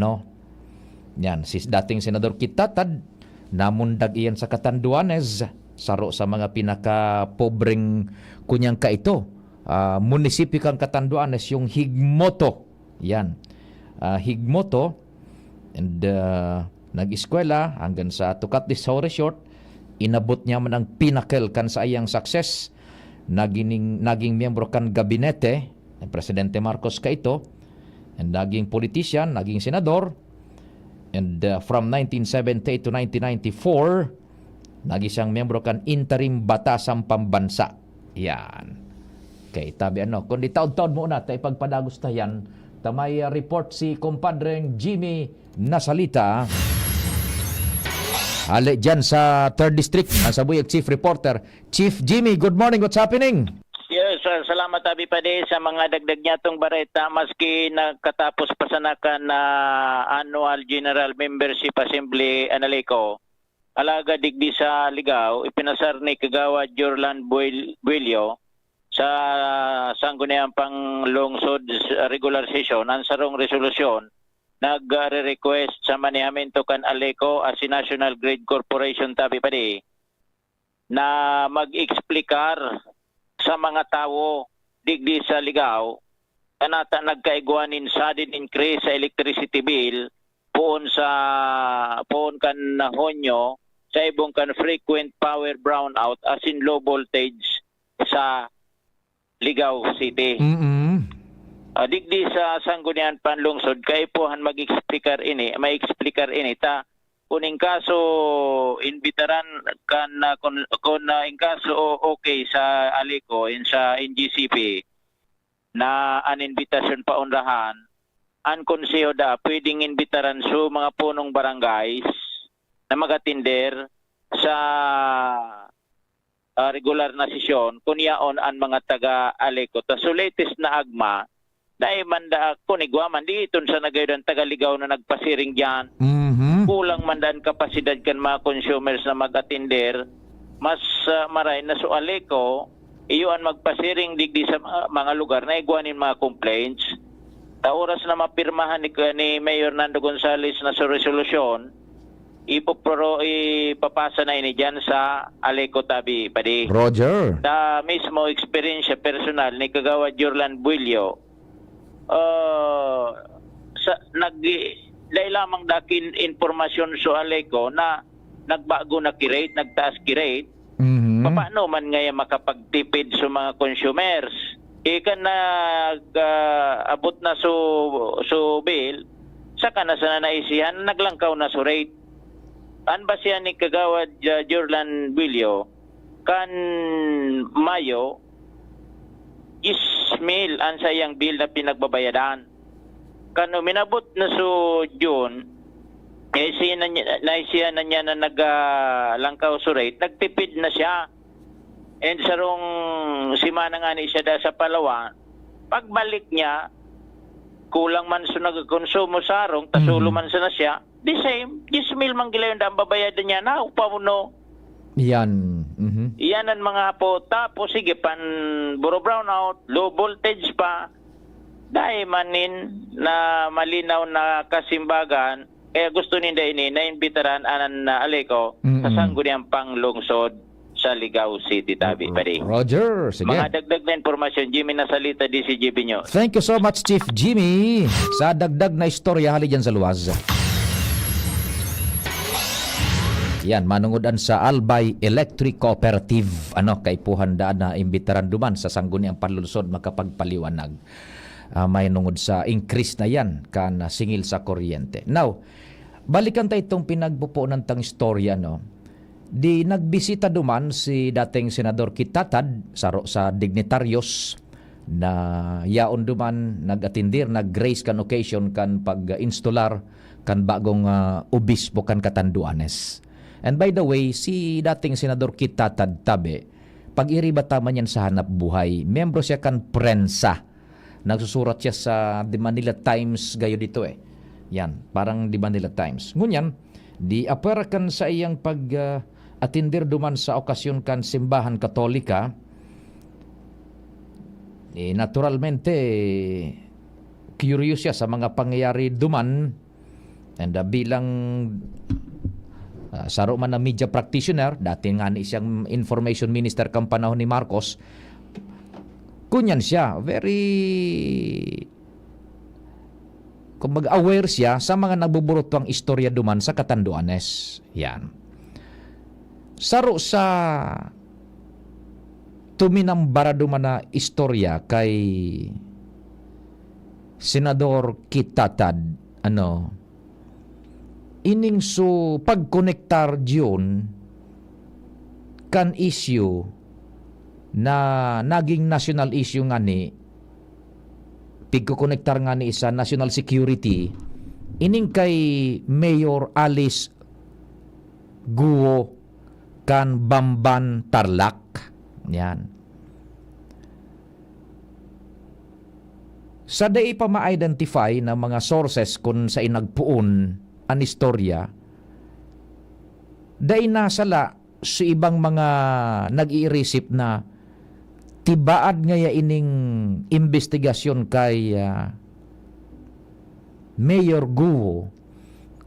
[SPEAKER 2] Yan, si dating senador Kit Tatad namundag iyan sa Catanduanes, saro sa mga pinaka-pobreng kunyang kaito. Munisipyo kang Catanduanes, yung Higmoto. Yan, Higmoto, and nag-eskwela hanggang sa to cut this story short, inabot niya man ang pinnacle kan sa iyang success. Naging miyembro kan gabinete ng Presidente Marcos kaito, and naging politician, naging senador, and from 1978 to 1994 naging siyang miyembro kan interim batasang pambansa. Yan. Okay, tabi kundi taon-taon muna tayo pagpadagustayan, tamay report si kumpadreng Jimmy Nasalita. Ale dyan sa 3rd District, nasa Buyag Chief Reporter. Chief Jimmy, good morning. What's happening?
[SPEAKER 1] Yes, salamat Abi Pade sa mga dagdag niya tong bareta, maski nagkatapos pasanakan na Annual General Membership Assembly Analeko. Alaga digdi sa Ligaw, ipinasar ni Kagawad Jorlan Buelio sa sangguniang pang lungsod regular session ang sarong resolusyon nag-request sa manihamento kan Aleco as si National Grid Corporation tabi padi na mag-explikar sa mga tao digdi sa Ligaw kanata nagkaiguanin sudden increase sa electricity bill poon kan Honyo sa ibong kan frequent power brownout as in low voltage sa Ligaw City. Digdi sa sanggunian panlungsod kay pohan mag-explicar ini ta kuning kaso imbitaran kan kun in kaso okay sa Aleco in sa NGCP na an invitation pa unrahan an konseho da pwedeng imbitaran so mga punong barangays na magatinder sa regular na sesyon kunyaon an mga taga Aleco. So latest na agma dahil manda kunigwaman dito sa nagayudan taga-Ligaw na nagpasiring dyan. Kulang mandan kapasidad kan mga consumers na mag-atinder. Mas maray na so Aleco, iyon magpasiring digdi sa mga lugar na igwanin mga complaints. Ta oras na mapirmahan ni Mayor Nando Gonzales na sa resolusyon, ipapasa na ini dyan sa Aleco tabi padi.
[SPEAKER 2] Roger.
[SPEAKER 1] Ta mismo experience personal ni Kagawad Jorlan Buelio. Dahil lamang dakin informasyon sa Aleco na nagbago na kirate, nagtaas kirate, paano man ngayon makapagtipid sa mga consumers? Ikan na abot na so bill, saka na sa naisihan, naglangkaw na so rate. An ba siya ni Kagawad Jorlan Buelio, kan Mayo, ismail ang sayang bill na pinagbabayadan. Kano minabot na so June, siya na niya na naglangkaw so rate, nagtipid na siya. And sarong simana nga ni siya da sa Palawan, pagbalik niya, kulang man so nagkonsumo sarong, tasulo man sa na siya, the same, ismail man gila yung babayadan niya na, upa mo no.
[SPEAKER 2] Yan.
[SPEAKER 1] Iyan ang mga po. Tapos sige, pan buro brownout, low voltage pa. Dahil manin na malinaw na kasimbagan, kaya gusto ninda ini na imbitaran anan na Aleco sa sangguniang panglungsod sa Ligaw City tabi padi.
[SPEAKER 2] Roger, sige.
[SPEAKER 1] Mga dagdag na informasyon, Jimmy Nasalita, DCGB News.
[SPEAKER 2] Thank you so much, Chief Jimmy, sa dagdag na istorya hali dyan sa luwas. Yan, manungudan sa Albay Electric Cooperative. Kay puhandaan na imbitaran duman sa sangguniang panlulusod makapagpaliwanag. May nungod sa increase na yan kan singil sa kuryente. Now, balikan tayo itong pinagpupunan tang istorya, Di nagbisita duman si dating Senador Kitatad sa dignitaryos na yaon duman nag-atindir, nag-grace kan occasion kan pag-instalar kan bagong obispo kan Catanduanes. And by the way, si dating Senador Kitatad tabi, pag-iribata man yan sa hanap buhay, membro siya kan prensa. Nagsusurat siya sa The Manila Times gayo dito Yan, parang The Manila Times. Ngunyan, di apera kan sa iyang pag-atindir duman sa okasyon kan simbahan Katolika, naturalmente, curious siya sa mga pangyayari duman. And bilang saro man na media practitioner, dati nga ni siyang information minister kang panahon ni Marcos, kunyan siya, very aware siya sa mga nagbuburotwang istorya duman sa Catanduanes. Yan. Saro sa tuminambara duman na istorya kay Senador Kitatad, ining so pagkonektar diyon kan issue na naging national issue nga ni pigkokonektar nga ni isa national security ining kay Mayor Alice Guo kan Bamban Tarlac. Yan. Sa day pa ma-identify na mga sources kung sa inagpuon ang istorya, day nasala sa ibang mga nag-iisip na tibaad ngaya ining investigasyon kay Mayor Guo,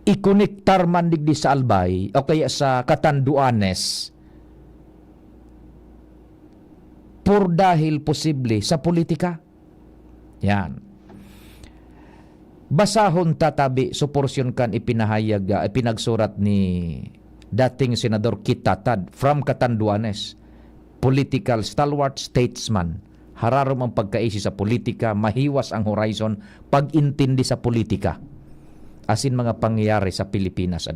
[SPEAKER 2] ikonektar man digdi sa Albay o kaya sa Catanduanes por dahil posible sa politika. Yan. Basahon tatabi suporsyon kan ipinagsurat ni dating Senador Kitatad from Catanduanes, political stalwart statesman, hararom ang pagkaisi sa politika, mahiwas ang horizon, pag-intindi sa politika, asin mga pangyayari sa Pilipinas.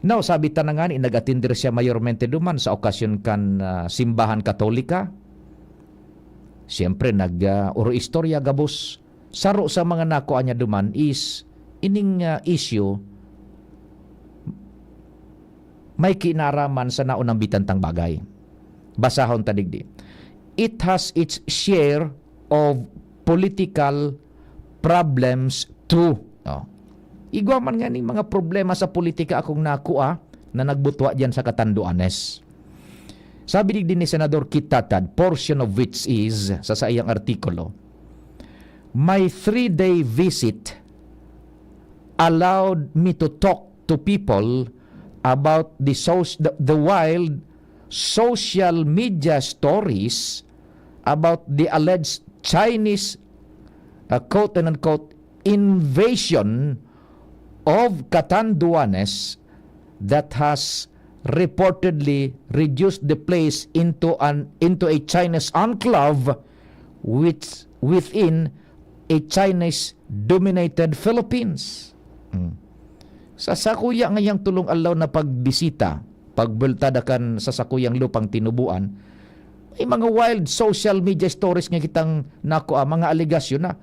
[SPEAKER 2] Now, sabi ta na nga ni, nag-atindir siya mayormente duman sa okasyon kan simbahan Katolika. Siyempre, uro istorya gabos. Saro sa mga nakuha niya duman is ining issue may kinaraman sa naunang bitantang bagay. Basahon tadigdi. It has its share of political problems too. Igwa man nga ni mga problema sa politika akong nakuha na nagbutwa diyan sa Catanduanes. Sabi digdi ni Senador Kitatad, portion of which is sa iyang artikulo, my 3-day visit allowed me to talk to people about the wild social media stories about the alleged Chinese quote-unquote invasion of Catanduanes that has reportedly reduced the place into a Chinese enclave within a Chinese-dominated Philippines. Sa sakuyang ngayang tulong alaw na pagbisita, pagbultadakan sa sakuyang lupang tinubuan, may mga wild social media stories nga kitang nakuha, mga aligasyon na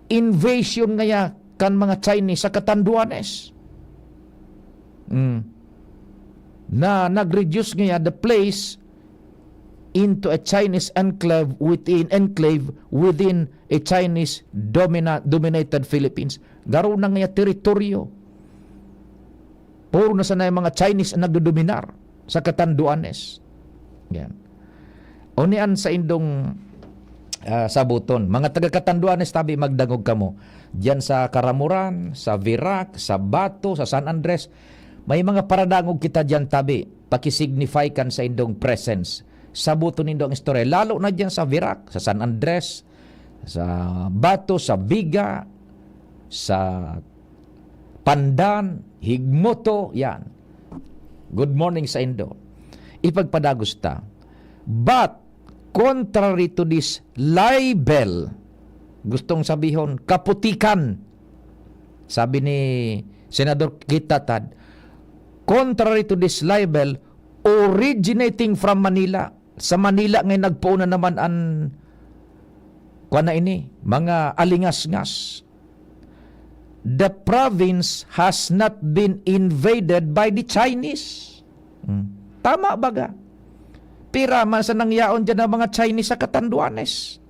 [SPEAKER 2] invasion ngaya kan mga Chinese sa Catanduanes. Na nag-reduce ngaya the place into a Chinese enclave within a Chinese dominated Philippines. Garo na nga teritoryo. Puro na sana yung mga Chinese ang nagdodominar sa Catanduanes. Yan. Unian sa indong sabuton. Mga taga-Catanduanes tabi magdangog kamo. Diyan sa Karamuran, sa Virac, sa Bato, sa San Andres, may mga paradangog kita diyan tabi. Pakisignify kan sa indong presence. Sabuton nindo ang istorya. Lalo na dyan sa Virac, sa San Andres, sa Bato, sa Biga, sa Pandan, Higmoto, yan. Good morning sa Indo. Ipagpadagusta. But, contrary to this libel, gustong sabihon, kaputikan, sabi ni Senador Kitatad, contrary to this libel, originating from Manila. Sa Manila ngayon nagpuuna naman ang mga alingas-ngas. The province has not been invaded by the Chinese. Tama baga? Pira man sa nangyaon dyan ng mga Chinese sa Catanduanes.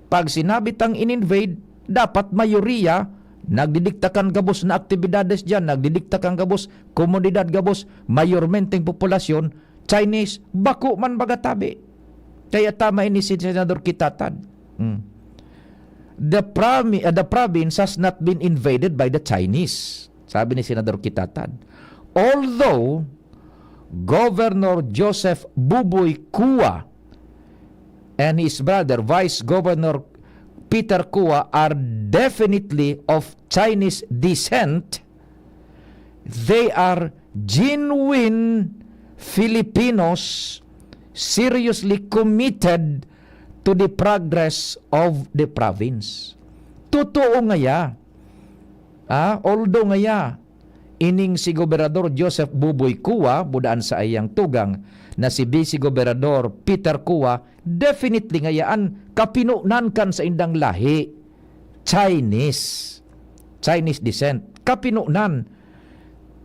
[SPEAKER 2] Pag sinabi tang in-invade, dapat mayoriya, nagdidiktakan gabos na aktibidades dyan, nagdidiktakan gabos, komunidad gabos, mayormenteng populasyon, Chinese, bako man baga tabi. Kaya tama ini si Senador Kitatad. The province has not been invaded by the Chinese, sabi ni Senador Kitatad. Although Governor Joseph Buboy Kua and his brother Vice Governor Peter Kua are definitely of Chinese descent, they are genuine Filipinos seriously committed to the progress of the province. Totoo nga ya. Although nga ya, ining si Gobernador Joseph Buboy Kua, budaan sa ayang tugang, na si Vice Gobernador Peter Kua, definitely nga yaan, kapinunan kan sa indang lahi. Chinese descent. Kapinunan.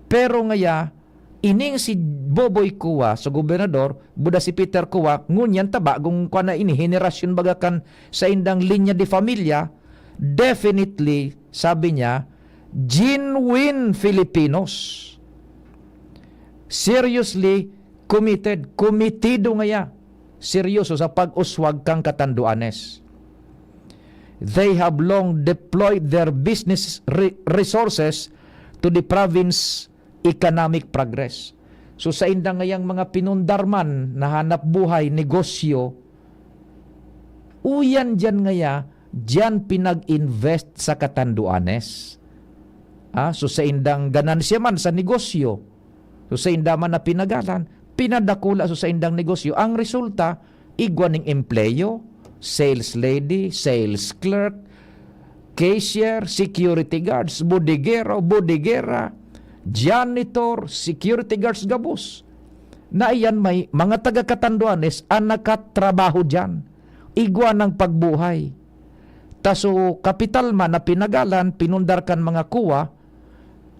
[SPEAKER 2] Pero nga ya, ining si Buboy Kua sa gobernador, buda si Peter Kua, ngunyan taba, kung kana ini, henerasyon bagakan sa indang linya de familia, definitely, sabi niya, genuine Filipinos. Seriously committed, komitido ngaya, seryoso sa pag-uswag kang Catanduanes. They have long deployed their business resources to the province economic progress. So sa indang ngayang mga pinundarman na hanap buhay, negosyo, uyan dyan ngaya, dyan pinag-invest sa Catanduanes. So sa indang ganansya man sa negosyo, so sa indaman na pinagalan, pinadakula so sa indang negosyo, ang resulta, igwaning empleyo, sales lady, sales clerk, cashier, security guards, bodegero, bodegera, janitor, security guards gabos. Na iyan may mga taga-Catanduanes ang nakatrabaho dyan. Igwa ng pagbuhay. Taso kapital man na pinagalan, pinundarkan mga kuwa,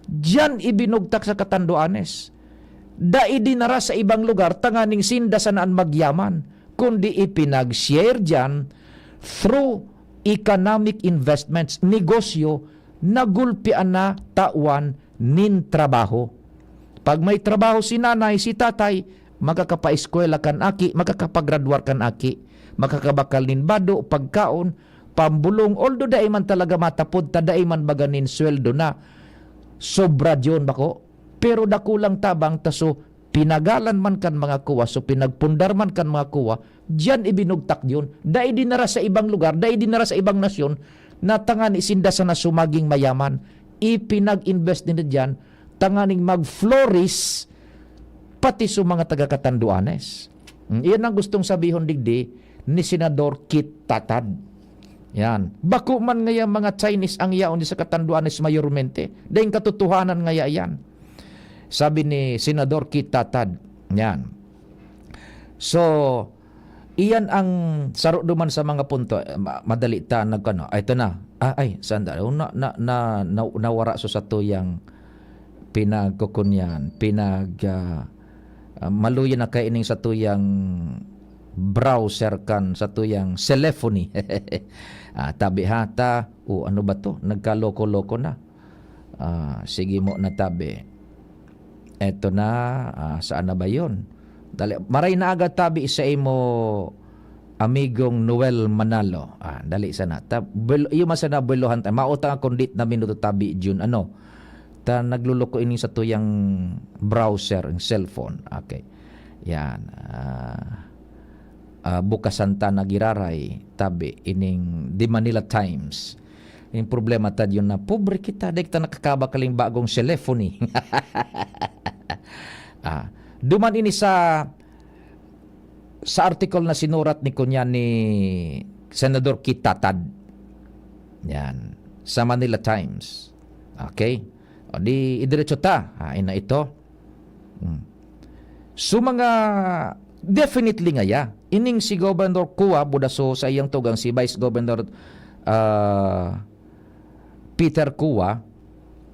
[SPEAKER 2] dyan ibinugtak sa Catanduanes. Dai dinara sa ibang lugar, tanganing sinda sanaan magyaman, kundi ipinag-share dyan through economic investments, negosyo, nagulpian na tawan nin trabaho. Pag may trabaho si nanay, si tatay, makakapa-eskwela kan aki, makakapagraduar kan aki, makakabakal nin bado, pagkaon, pambulong, although daay man talaga matapod, daay man baganin sweldo na, sobra diyon bako. Pero dakulang tabang taso, pinagalan man kan mga kuwa, so pinagpundar man kan mga kuwa, diyan ibinugtak diyon. Daay dinara sa ibang lugar, daay dinara sa ibang nasyon, na tangan isinda sa nasumaging mayaman, ipinag-invest din diyan, tanganing mag-flourish, pati sa mga taga-Catanduanes. Iyan ang gustong sabihon digdi ni Senador Kitatad. Yan. Bako man ngaya mga Chinese ang yaon sa Catanduanes mayormente. Dahil katotohanan ngaya yan. Sabi ni Senador Kitatad. Yan. So, iyan ang saro duman sa mga punto. Madali ta nagkano. Ito na. Sandali. Nawara so sa tuyang pinagkukunyan. Maluyan na kaining sa tuyang browser kan sa tuyang telephony. Tabi hata. Ano ba to? Nagkaloko-loko na. Sige mo na tabi. Eto na. Saan na ba yun? Maray na agad tabi sa imo amigong Noel Manalo. Dali sana. Yung masana belohan tayo. Mautang akong date na minuto tabi June. Nagluloko ini sa tuyang browser, cellphone. Okay. Yan. Bukasan ta nagiraray tabi ining The Manila Times. Yung problema tad yun na, pobre kita, dahil kita nakakabakaling bagong telephony. Duman ini sa article na sinurat ni kunyan ni Senador Kit Tatad. Yan. Sa Manila Times. Okay? O di, idiretso ta. Hain na ito. So mga, definitely nga ya, ining si Governor Kua, budaso sa iyang tugang si Vice Governor Peter Kua,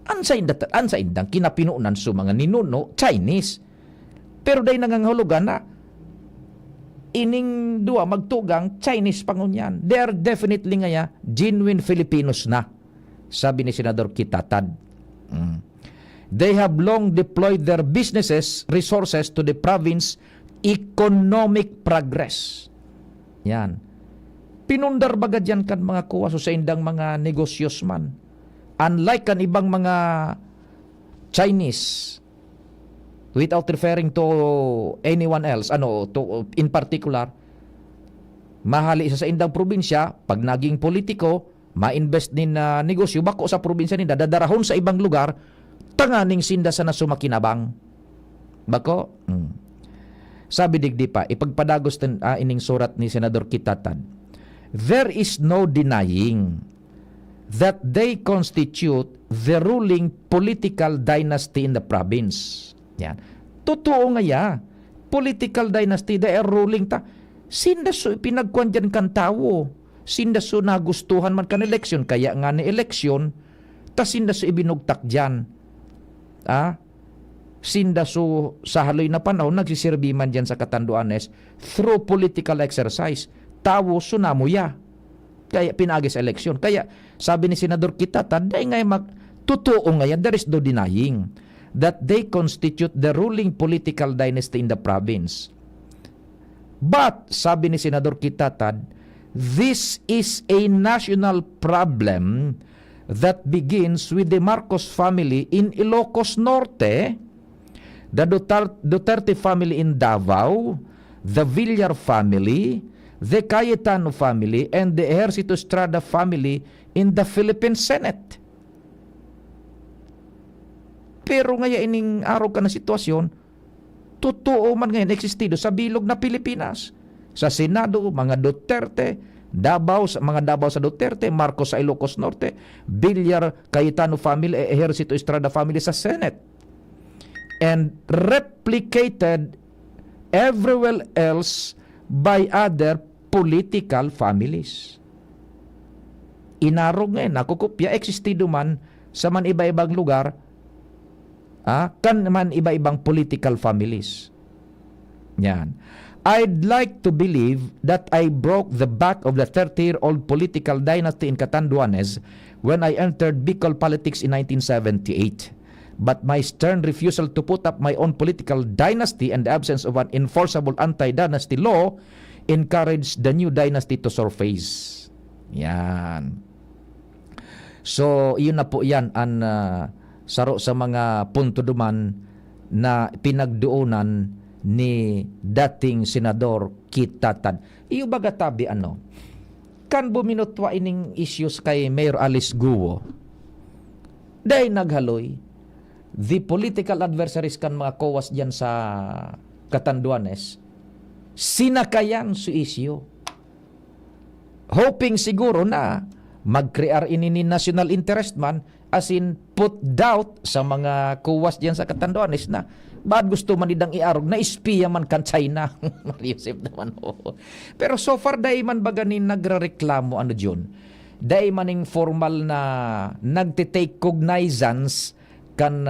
[SPEAKER 2] ansa indang kinapinuunan sa mga ninuno Chinese. Pero day nangangahulugan na ining dua magtugang Chinese pangunyan. They are definitely nga ya genuine Filipinos na, sabi ni Senador Kit Tatad. They have long deployed their businesses, resources to the province economic progress. Yan. Pinundar bagad yan kan mga kuwa so sa indang mga negosyos man. Unlike kan ibang mga Chinese, without referring to anyone else, in particular, mahali isa sa indang probinsya, pag naging politiko, ma-invest din na negosyo, bako sa probinsya nila, dadarahon sa ibang lugar, tanganing sinda sa nasumakinabang. Bako? Sabi digdi pa, ipagpadagos ining surat ni Senador Kit Tatad, there is no denying that they constitute the ruling political dynasty in the province. Yan. Totoo nga ya. Political dynasty, they are ruling ta. Sinda so pinagkuhan dyan kan tao. Sinda so nagustuhan man kan eleksyon. Kaya nga ni eleksyon, ta sinda so ibinugtak dyan. Sinda so sa haloy na panahon, nagsisirbi man dyan sa Catanduanes through political exercise. Tao so namuya. Kaya pinagis eleksyon. Kaya sabi ni Senador Kit Tatad, totoo nga yan, there is no denying that they constitute the ruling political dynasty in the province. But, sabi ni Senador Kit Tatad, this is a national problem that begins with the Marcos family in Ilocos Norte, the Duterte family in Davao, the Villar family, the Cayetano family, and the Ejercito Estrada family in the Philippine Senate. Pero ngayon ining araw ka na sitwasyon, totoo man ngayon existido sa bilog na Pilipinas. Sa Senado, mga Duterte, mga Davao sa Duterte, Marcos sa Ilocos Norte, Villar, Cayetano family, Ejercito Estrada family sa Senate. And replicated everywhere else by other political families. Inarog ngayon, nakukupya, existido man sa man iba-ibang lugar, kan man iba-ibang political families. Yan. I'd like to believe that I broke the back of the 30-year-old political dynasty in Catanduanes when I entered Bicol politics in 1978. But my stern refusal to put up my own political dynasty and the absence of an enforceable anti-dynasty law encouraged the new dynasty to surface. Yan. So, yun na po yan ang saro sa mga punto duman na pinagduunan ni dating Senador Kit Tatad. Iyo baga tabi kan buminutwa ining issues kay Mayor Alice Guo, dahil naghaloy, the political adversaries kan mga kawas dyan sa Catanduanes, sinakayan su issue. Hoping siguro na mag-create ini ni national interest man, as in put doubt sa mga kuwas diyan sa Catanduanes na ba't gusto man idang iarog na ispiya man kan China. Mariusip naman Pero so far dahil man baganin nagrereklamo dyan, dahil maning formal na nagtitake cognizance kan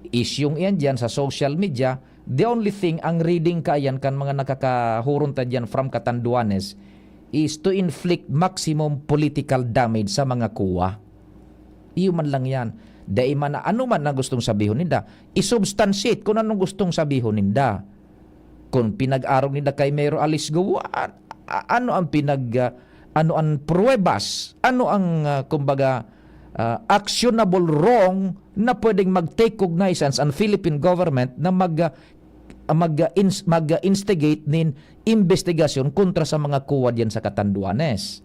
[SPEAKER 2] isyong iyan dyan sa social media. The only thing ang reading kayan kan mga nakakahurun ta dyan from Catanduanes is to inflict maximum political damage sa mga kuwa. Iyo man lang yan. Dahil man ano man na gustong sabihin ninda, isubstantiate kung anong gustong sabihin ninda. Kung pinag-arog ninda kay Mayor Alice Guo, ano ang ano ang pruwebas, ano ang kumbaga actionable wrong na pwedeng mag-take cognizance ang Philippine government na mag-instigate nin investigasyon kontra sa mga kuwa diyan sa Catanduanes.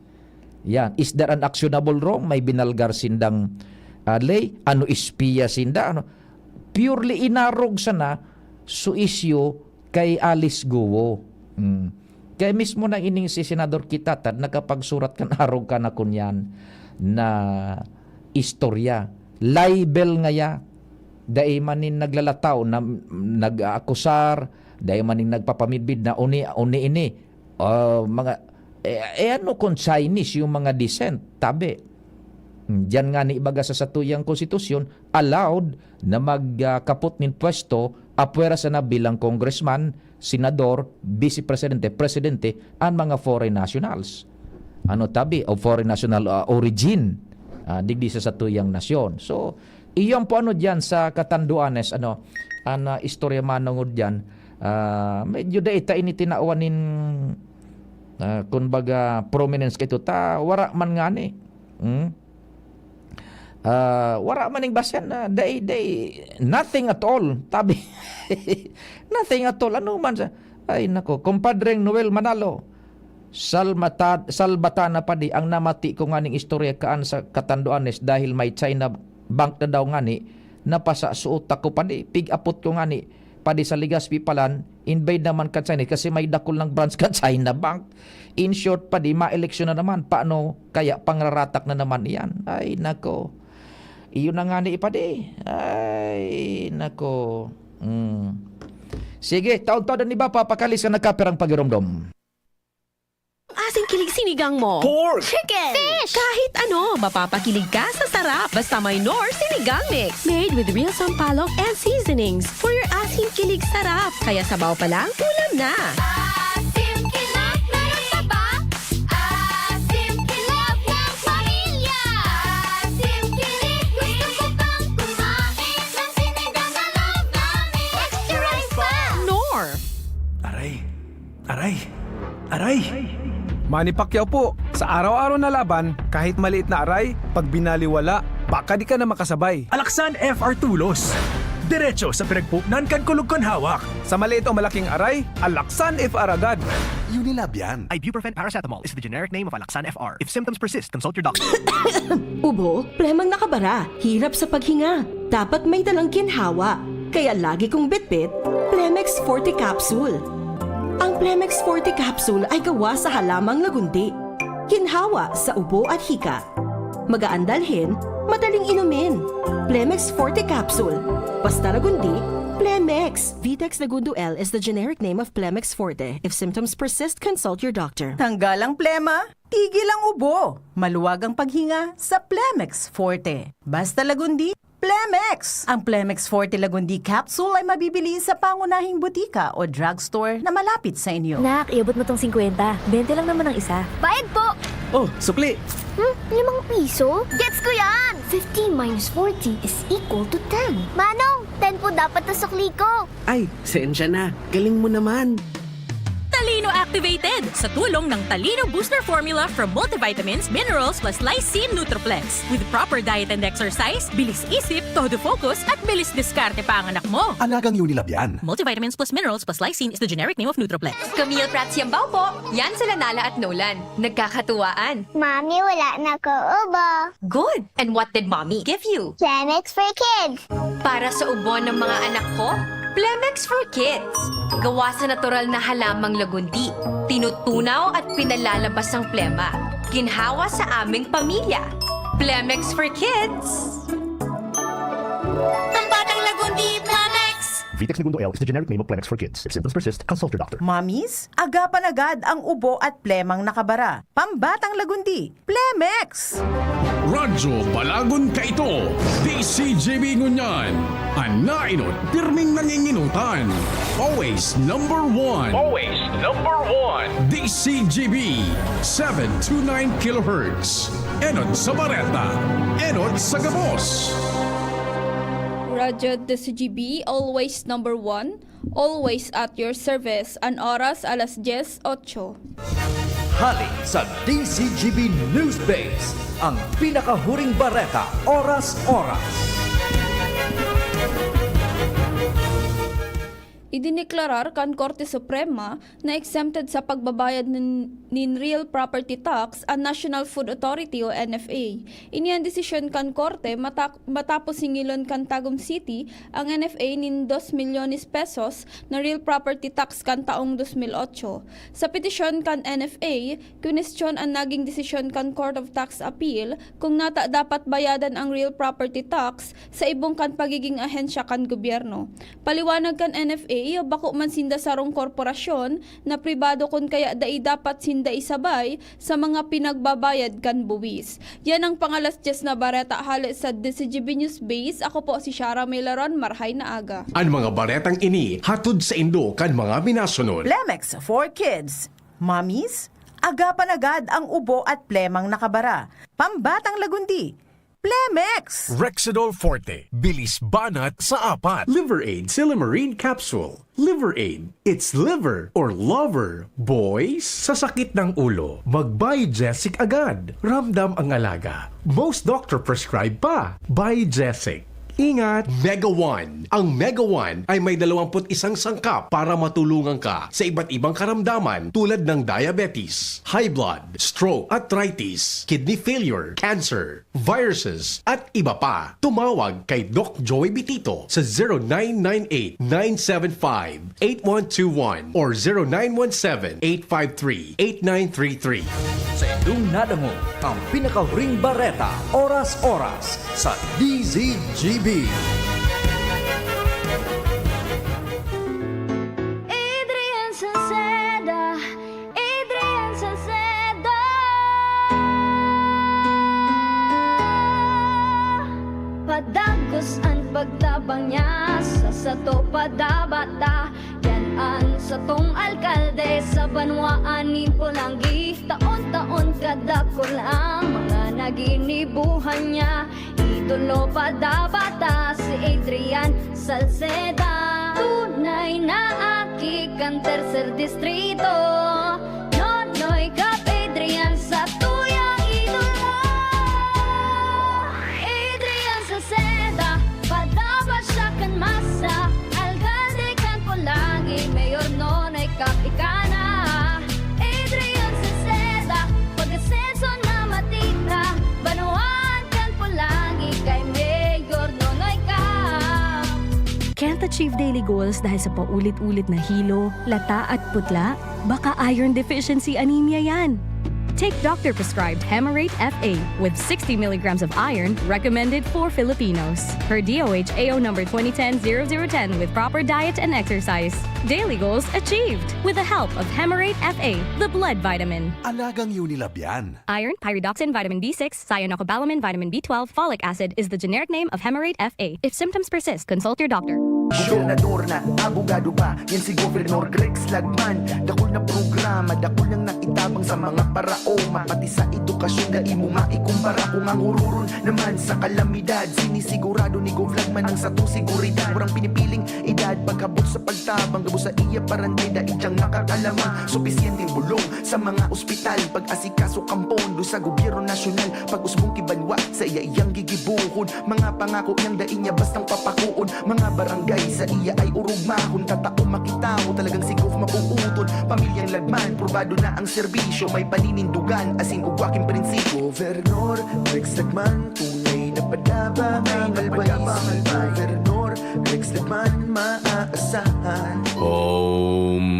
[SPEAKER 2] Yan. Is there an actionable wrong? May binalgar sindang lay? Ano espiya sinda? Ano? Purely inarog sana su issue kay Alice Guo. Kaya mismo na ining si Senador Kitatad, nakapagsurat kan arog ka na kunyan na istorya. Libel nga ya. Dahil manin naglalataw na nag-akusar, dahil manin nagpapamidbid na uni ini. Mga ano kung Chinese yung mga dissent, tabi. Diyan nga ni ibaga sa satuyang konstitusyon, allowed na magkapot nin pwesto apwera sa na bilang congressman, senador, vice presidente, presidente, ang mga foreign nationals. Ano tabi? O foreign national origin. Digdi sa satuyang nasyon. So, iyon po ano dyan sa Katanduanes, ano, ang istorya manungod dyan, medyo da ita ini tinaawanin kumbaga prominence kito ta wara man nga ni wara man ning basyan na day nothing at all tabi nothing at all ano man sa ay nako kumpadreng Noel Manalo salbatana pa di ang namati ko nga ning istorya kaan sa Katanduanes dahil may China bank na daw nga ni napasa suot ako pa di pig-apot ko nga ni padi sa Legazpi palan, invade naman ka China kasi may dakol ng branch ka China Bank. In short, padi ma-eleksyon na naman. Paano kaya pangraratak na naman iyan? Ay, nako. Iyon na nga ni ipadi. Ay, nako. Sige, taon-taon ni ba papakalis ka nagkaperang pagiromdom?
[SPEAKER 8] Asing kilig sinigang mo.
[SPEAKER 15] Pork!
[SPEAKER 8] Chicken! Fish! Kahit ano, mapapakilig ka sa sarap. Basta may Knorr Sinigang Mix. Made with real sampalok and seasonings for your asing kilig sarap. Kaya sabaw pa lang, ulam na.
[SPEAKER 12] Asim kinap na taba. Asim kinap ng pamilya. Asim kilig, gusto ko pang kumain ng sinigang na love namin. Extra rice pa!
[SPEAKER 8] Knorr!
[SPEAKER 13] Aray! Manny Pacquiao po, sa araw-araw na laban, kahit maliit na aray, pag binaliwala, baka di ka na makasabay.
[SPEAKER 20] Alaksan FR Tulos. Diretso sa pinagpupnan kan kulog kon hawak.
[SPEAKER 13] Sa maliit o malaking aray, Alaksan FR agad.
[SPEAKER 20] Unilab yan. Ibuprofen paracetamol is the generic name of Alaksan FR. If symptoms persist, consult your doctor.
[SPEAKER 21] Ubo, plemang nakabara, hirap sa paghinga. Dapat may dalang ginhawa. Kaya lagi kong bitbit, Plemex Forte Capsule. Ang Plemex Forte Capsule ay gawa sa halamang lagundi. Ginhawa sa ubo at hika. Magaan dalhin, madaling inumin. Plemex Forte Capsule. Basta lagundi, Plemex. Vitex Lagundo L is the generic name of Plemex Forte. If symptoms persist, consult your doctor.
[SPEAKER 5] Tanggal ang plema, tigil ang ubo. Maluwag ang paghinga sa Plemex Forte. Basta lagundi, Plemex! Ang Plemex Forte Lagundi Capsule ay mabibili sa pangunahing butika o drugstore na malapit sa inyo.
[SPEAKER 4] Nak, iabot mo tong 50. 20 lang naman ang isa.
[SPEAKER 12] Bayad po!
[SPEAKER 20] Oh, sukli!
[SPEAKER 12] 5 piso? Gets ko yan! 15 minus 40 is equal to 10. Manong, 10 po dapat na sukli ko.
[SPEAKER 6] Ay, sensya na. Galing mo naman.
[SPEAKER 23] Talino Activated sa tulong ng Talino Booster Formula from multivitamins, minerals plus lysine Nutroplex. With proper diet and exercise, bilis isip, todo focus at bilis diskarte pa ang anak mo.
[SPEAKER 6] Alagang Unilab yan.
[SPEAKER 23] Multivitamins plus minerals plus lysine is the generic name of Nutroplex.
[SPEAKER 4] Camille Prats Yambaw po. Yan sila Nala at Nolan. Nagkakatuwaan.
[SPEAKER 12] Mami, wala na ko ubo.
[SPEAKER 4] Good. And what did mommy give you?
[SPEAKER 12] Plemex for kids.
[SPEAKER 4] Para sa ubo ng mga anak ko, Plemex for Kids. Gawa sa natural na halamang lagundi. Tinutunaw at pinalalabas ang plema. Ginhawa sa aming pamilya. Plemex for Kids.
[SPEAKER 12] Pambatang lagundi, Plemex!
[SPEAKER 24] Vitex Lagundo L is the generic name of Plemex for kids. If symptoms persist, consult your doctor.
[SPEAKER 5] Mamis, agapan agad ang ubo at plemang nakabara. Pambatang lagundi, Plemex!
[SPEAKER 3] Radyo Balagon Kaito, DCGB Ngunyan, Anainot, pirming nanginginutan. Always number one.
[SPEAKER 15] Always number one.
[SPEAKER 3] DCGB, 729 kHz. Enod sa Bareta, Enod sa Gabos.
[SPEAKER 25] Radyo DCGB, always number one, always at your service, an oras alas 10:08.
[SPEAKER 26] Halik sa DCGB News Base, ang pinakahuring bareta, oras-oras.
[SPEAKER 25] Idiniklarar kan Korte Suprema na exempted sa pagbabayad nin real property tax ang National Food Authority o NFA. Iniyan desisyon kan Korte matapos singilon kan Tagum City ang NFA nin 2 milyones pesos na real property tax kan taong 2008. Sa petisyon kan NFA, kinestyon ang naging desisyon kan Court of Tax Appeal kung nata dapat bayadan ang real property tax sa ibong kan pagiging ahensya kan gobyerno. Paliwanag kan NFA, bako man sinda sarong korporasyon na pribado kun kaya dai dapat sinda isabay sa mga pinagbabayad kan buwis. Yan ang pangalas na bareta hali sa DCGB News Base. Ako po si Shara Melaron, marhay na aga.
[SPEAKER 3] Ang mga baretang ini hatod sa Indo kan mga minasunod.
[SPEAKER 5] Plemex for Kids. Mommies, agapan agad ang ubo at plemang nakabara. Pambatang lagundi. Plemex!
[SPEAKER 3] Rexidol Forte. Bilis banat sa apat. Liver Aid Silymarin Capsule. Liver Aid. It's liver or lover. Boys, sa sakit ng ulo, mag-Biogesic agad. Ramdam ang alaga. Most doctor prescribe pa. Biogesic. Ingat! Mega One. Ang Mega One ay may 21 sangkap para matulungan ka sa iba't ibang karamdaman tulad ng diabetes, high blood, stroke, arthritis, kidney failure, cancer, viruses, at iba pa. Tumawag kay Doc Joy Bitito sa 0998-975-8121 or 0917-853-8933.
[SPEAKER 26] Sa inyong nadamo ang pinakahuring bareta, oras-oras sa DZGB.
[SPEAKER 12] Adrian Salceda, Adrian Salceda. Padagos ang pagtabang niya sa sato padabata. Yan sa tong alkalde sa banwaan ni Pulangi. Taon-taon kadako lang mga naginibuhan niya. Idolo padabata si Adrian Salceda. Tunay na aki kan tercer distrito. Nonoy kap Adrian sa tuyang idolo. Adrian Salceda, padaba siya kan masa. Alcalde kan Pulangi, mayor nonoy kap ikana. Adrian Salceda, pag-asenso na matita. Banuan kan Pulangi, kay mayor nonoy kap.
[SPEAKER 8] Can't achieve daily goals dahil sa paulit-ulit na hilo, lata at putla? Baka iron deficiency anemia yan. Take doctor-prescribed Hemarate FA with 60 milligrams of iron recommended for Filipinos. Per DOH AO number 2010-0010 with proper diet and exercise. Daily goals achieved with the help of Hemarate FA, the blood vitamin.
[SPEAKER 6] Alagang Unilab yan.
[SPEAKER 8] Iron, pyridoxine, vitamin B6, cyanocobalamin, vitamin B12, folic acid is the generic name of Hemarate FA. If symptoms persist, consult your doctor.
[SPEAKER 9] Gobernador na, abogado pa, yan si Gobernador Grex Lagman. Dakol na programa, dakol lang nakitabang sa mga paraoma. Pati sa edukasyon, dai mo maikumpara. Kung ang hururon naman sa kalamidad, sinisigurado ni Govlagman ang satong seguridad. Murang pinipiling edad, pagkabot sa pagtabang, gabo sa iya parantay, dai diyang nakakalamang. Supisyenteng bulong sa mga ospital, pag-asikaso kampondo sa gobyerno nasyonal. Pag-usbong kibanwa sa iya iyang gigibuhon. Mga pangako niyang dai niya bastang papakuon. Mga barangay sa iya ay urugmahon. Tatao makitaw, talagang si Gov mapuuton. Pamilyang Lagman, probado na ang serbisyo. May paninindugan, asin ugwaking prinsipyo. Gobernador Rex Lagman, tunay na padaba. May malbay si Gobernador Rex Lagman, maaasahan.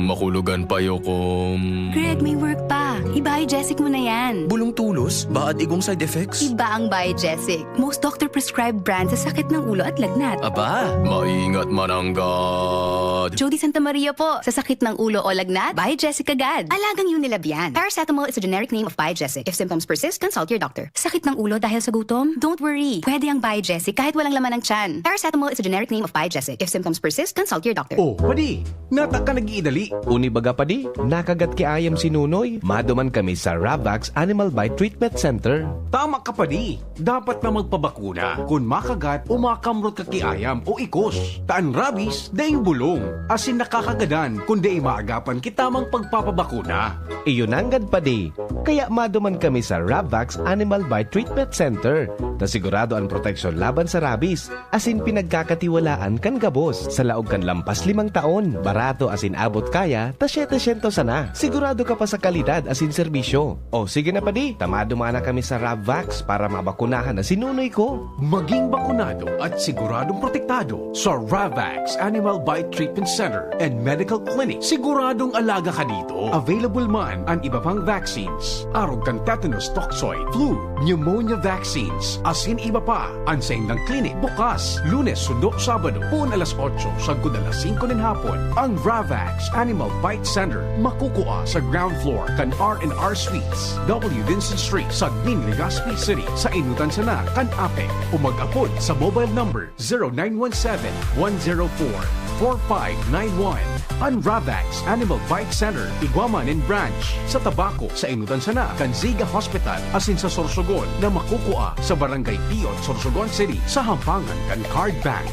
[SPEAKER 15] Makulugan pa yokom.
[SPEAKER 10] Greg, may work pa. I-Biogesic mo na yan.
[SPEAKER 6] Bulong tulos? Baad igong side effects?
[SPEAKER 10] Iba ang Biogesic. Most doctor-prescribed brand sa sakit ng ulo at lagnat.
[SPEAKER 15] Aba, maingat mananggad.
[SPEAKER 10] Jody Santa Maria po. Sa sakit ng ulo o lagnat, Biogesic agad. Alagang Unilab yan. Paracetamol is a generic name of Biogesic. If symptoms persist, consult your doctor. Sakit ng ulo dahil sa gutom? Don't worry. Pwede ang Biogesic kahit walang laman ng tiyan. Paracetamol is a generic name of Biogesic. If symptoms persist, consult your doctor.
[SPEAKER 3] Oh, pwede. Nata ka nag-iidali. Uni baga
[SPEAKER 11] Kumbaga pa di, nakagat ki ayam si Nunoy, maduman kami sa Ravax Animal Bite Treatment Center.
[SPEAKER 3] Tama ka pa di. Dapat na magpabakuna kung makagat o makamrot ka kiayam o ikos. Taan rabies, daing bulong. Asin nakakagadan kung di maagapan kitamang pagpapabakuna.
[SPEAKER 11] Iyon anggad pa di. Kaya maduman kami sa Ravax Animal Bite Treatment Center. Na sigurado ang proteksyon laban sa rabies. Asin pinagkakatiwalaan kan gabos. Sa laog kan lampas 5 taon. Barato asin abot kaya, ta 700 sana. Sigurado ka pa sa kalidad asin serbisyo. O sige na pa di, tamadumana kami sa Ravax para mabakunahan na si Nunoy ko.
[SPEAKER 3] Maging bakunado at siguradong protektado sa Ravax Animal Bite Treatment Center and Medical Clinic. Siguradong alaga ka dito. Available man ang iba pang vaccines. Arog kan tetanus toxoid, flu, pneumonia vaccines, asin iba pa. Ang saindang clinic bukas, Lunes, Sundo, Sabado, puon alas 8, sagod alas 5 ng hapon. Ang Ravax Animal Bite Center makukuha sa ground floor kan R&R Suites, W. Vincent Street, Sagmin, Legazpi City, sa Inutan Sana, kan Apec. O mag-apod sa mobile number 0917-104-4591. Ang Ravax Animal Bite Center, Iguaman and Branch, sa Tabaco, sa Inutan Sana, kan Ziga Hospital, asin sa Sorsogon, na makukuha sa Barangay Piot, Sorsogon City, sa Hampangan kan Card Bank.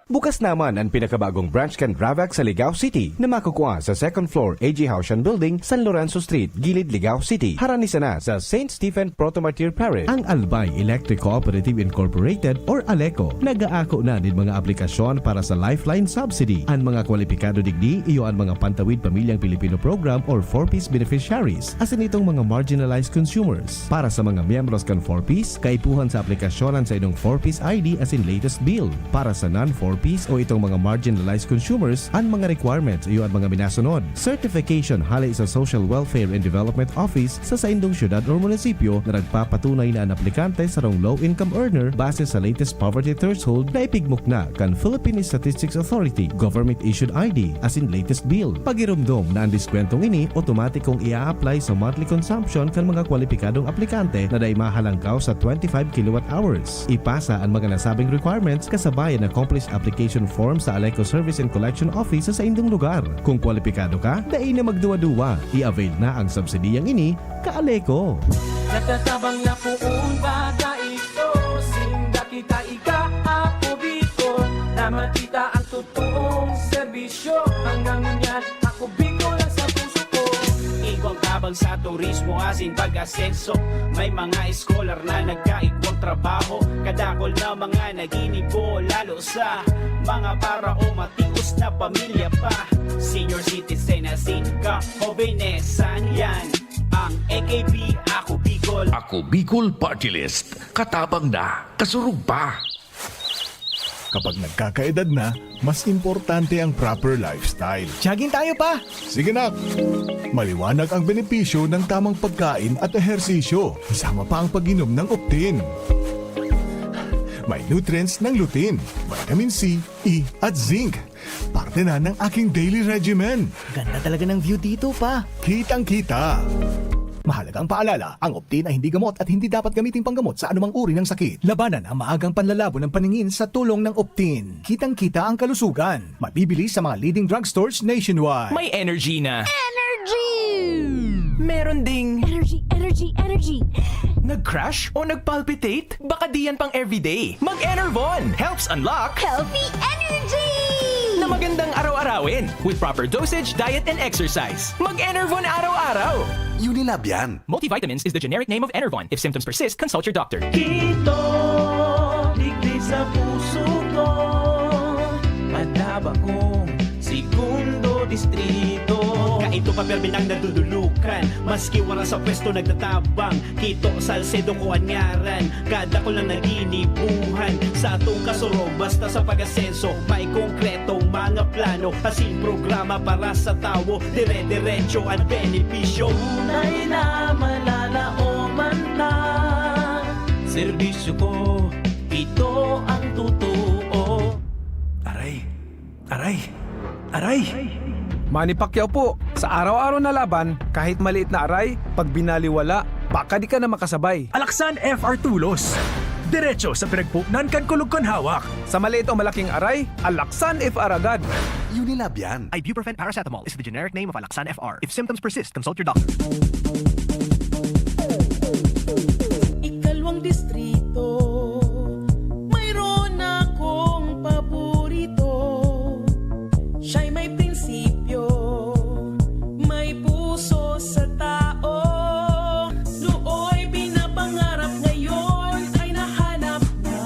[SPEAKER 11] Bukas naman ang pinakabagong branch kan Ravax sa Ligao City na makukuha sa 2nd floor AG Haushan Building, San Lorenzo Street, Gilid, Ligao City. Haranisa na sa St. Stephen Protomartyr Parish. Ang Albay Electric Cooperative Incorporated or ALECO nag-aako na din mga aplikasyon para sa Lifeline Subsidy. Ang mga kwalipikado digdi iyo ang mga Pantawid Pamilyang Pilipino Program or 4-piece beneficiaries asin itong mga marginalized consumers. Para sa mga miyembros kan 4-piece, kaipuhan sa aplikasyonan sa inong 4-piece ID asin latest bill. Para sa non-4-piece o itong mga marginalized consumers, ang mga requirements iyo ang mga minasunod. Certification halay sa Social Welfare and Development Office sa saindong syudad o munisipyo na nagpapatunay na ang aplikante sa rong low-income earner base sa latest poverty threshold na ipigmuk na kan Philippine Statistics Authority government-issued ID as in latest bill. Pagirumdom na ang diskwentong ini, automatikong ia-apply sa monthly consumption kan mga kwalipikadong aplikante na day mahalangkaw sa 25 kilowatt hours. Ipasa ang mga nasabing requirements kasabayan na accomplished application form sa ALECO Service and Collection Office sa indong lugar. Kung kwalipikado ka, dai na magduwa-duwa. I-avail na ang subsidiyang ini ka-ALECO.
[SPEAKER 14] Nagtatabang na puong bata ito, sinda kita ika-ako dito, na matita ang totoong serbisyo. Hanggang ngayon, ako biko lang sa puso ko. Igwang tabang sa turismo asin pag-asenso. May mga scholar na nagkaigwang trabaho, kadakol na mga naginibo, lalo sa mga para o matius na pamilya pa. Senior citizen asin ka o benesan yan. Ang AKP, Ako Bicol.
[SPEAKER 16] Ako Bicol Party List. Katabang na, kasurug pa.
[SPEAKER 17] Kapag nagkakaedad na, mas importante ang proper lifestyle.
[SPEAKER 20] Jogging tayo pa!
[SPEAKER 17] Sige na! Maliwanag ang benepisyo ng tamang pagkain at ehersisyo, kasama pa ang pag-inom ng Optin. May nutrients ng lutein, vitamin C, E at zinc. Parte na ng aking daily regimen.
[SPEAKER 20] Ganda talaga ng view dito pa.
[SPEAKER 17] Kitang-kita. Mahalagang paalala, ang Optin ay hindi gamot at hindi dapat gamitin panggamot sa anumang uri ng sakit. Labanan ang maagang panlalabo ng paningin sa tulong ng Optin. Kitang-kita ang kalusugan. Mabibili sa mga leading drugstores nationwide.
[SPEAKER 20] May energy na.
[SPEAKER 12] Energy!
[SPEAKER 20] Meron ding
[SPEAKER 12] Energy!
[SPEAKER 20] nag-crash o nag-palpitate? Baka di yan pang everyday. Mag-Enervon helps unlock
[SPEAKER 12] Healthy energy!
[SPEAKER 20] na magandang araw-arawin with proper dosage, diet, and exercise. Mag-Enervon araw-araw.
[SPEAKER 6] Unilab yan.
[SPEAKER 20] Multivitamins is the generic name of Enervon. If symptoms persist, consult your doctor.
[SPEAKER 14] Kito, digdig sa puso ko, madaba kong segundo distrito. Kaito pa perminang nadudulukan, maski wala sa pwesto nagtatabang. Kito Salcedo ko anyaran, kada ko lang naginibuhan. Sa atong kasuro, basta sa pag-asenso, may konkretong mga plano. Asin programa para sa tao, dire-diretso at benepisyo. Tunay na malalaoman na, serbisyo ko, ito ang totoo.
[SPEAKER 13] Aray! Manny Pacquiao po, sa araw-araw na laban, kahit maliit na aray, pag binaliwala, baka di ka na makasabay.
[SPEAKER 3] Alaksan FR Tulos.
[SPEAKER 13] Diretso sa pinagpupnan kan kulog kon hawak. Sa maliit o malaking aray, alaksan if aragad.
[SPEAKER 6] Unilab yan.
[SPEAKER 24] Ibuprofen paracetamol is the generic name of Alaxan FR. If symptoms persist, consult your doctor.
[SPEAKER 14] Ikalawang distrito, mayroon akong paborito. Siya'y may prinsipyo, may puso sa tao. Nooy pinapangarap, ngayon ay nahanap na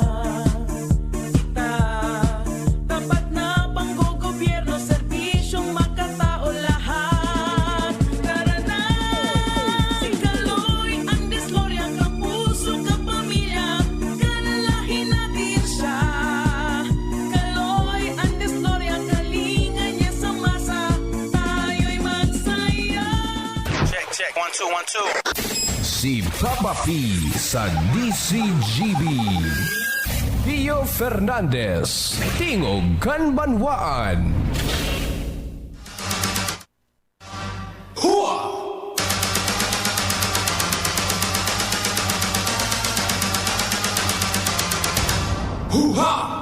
[SPEAKER 14] kita. Tapat na panggogobyerno, serbisyong makatao lahat. Tara na! Si Kaloy ang dislorya, kapuso, kapamilya, kalalahin natin siya. Kaloy ang dislorya, kalinga niya sa masa, tayo'y magsaya.
[SPEAKER 1] Check, 1, 2, 1, 2.
[SPEAKER 16] Si Papa P sa DCGB. Pio Fernandez, Tingog Kanbanwaan. Huha!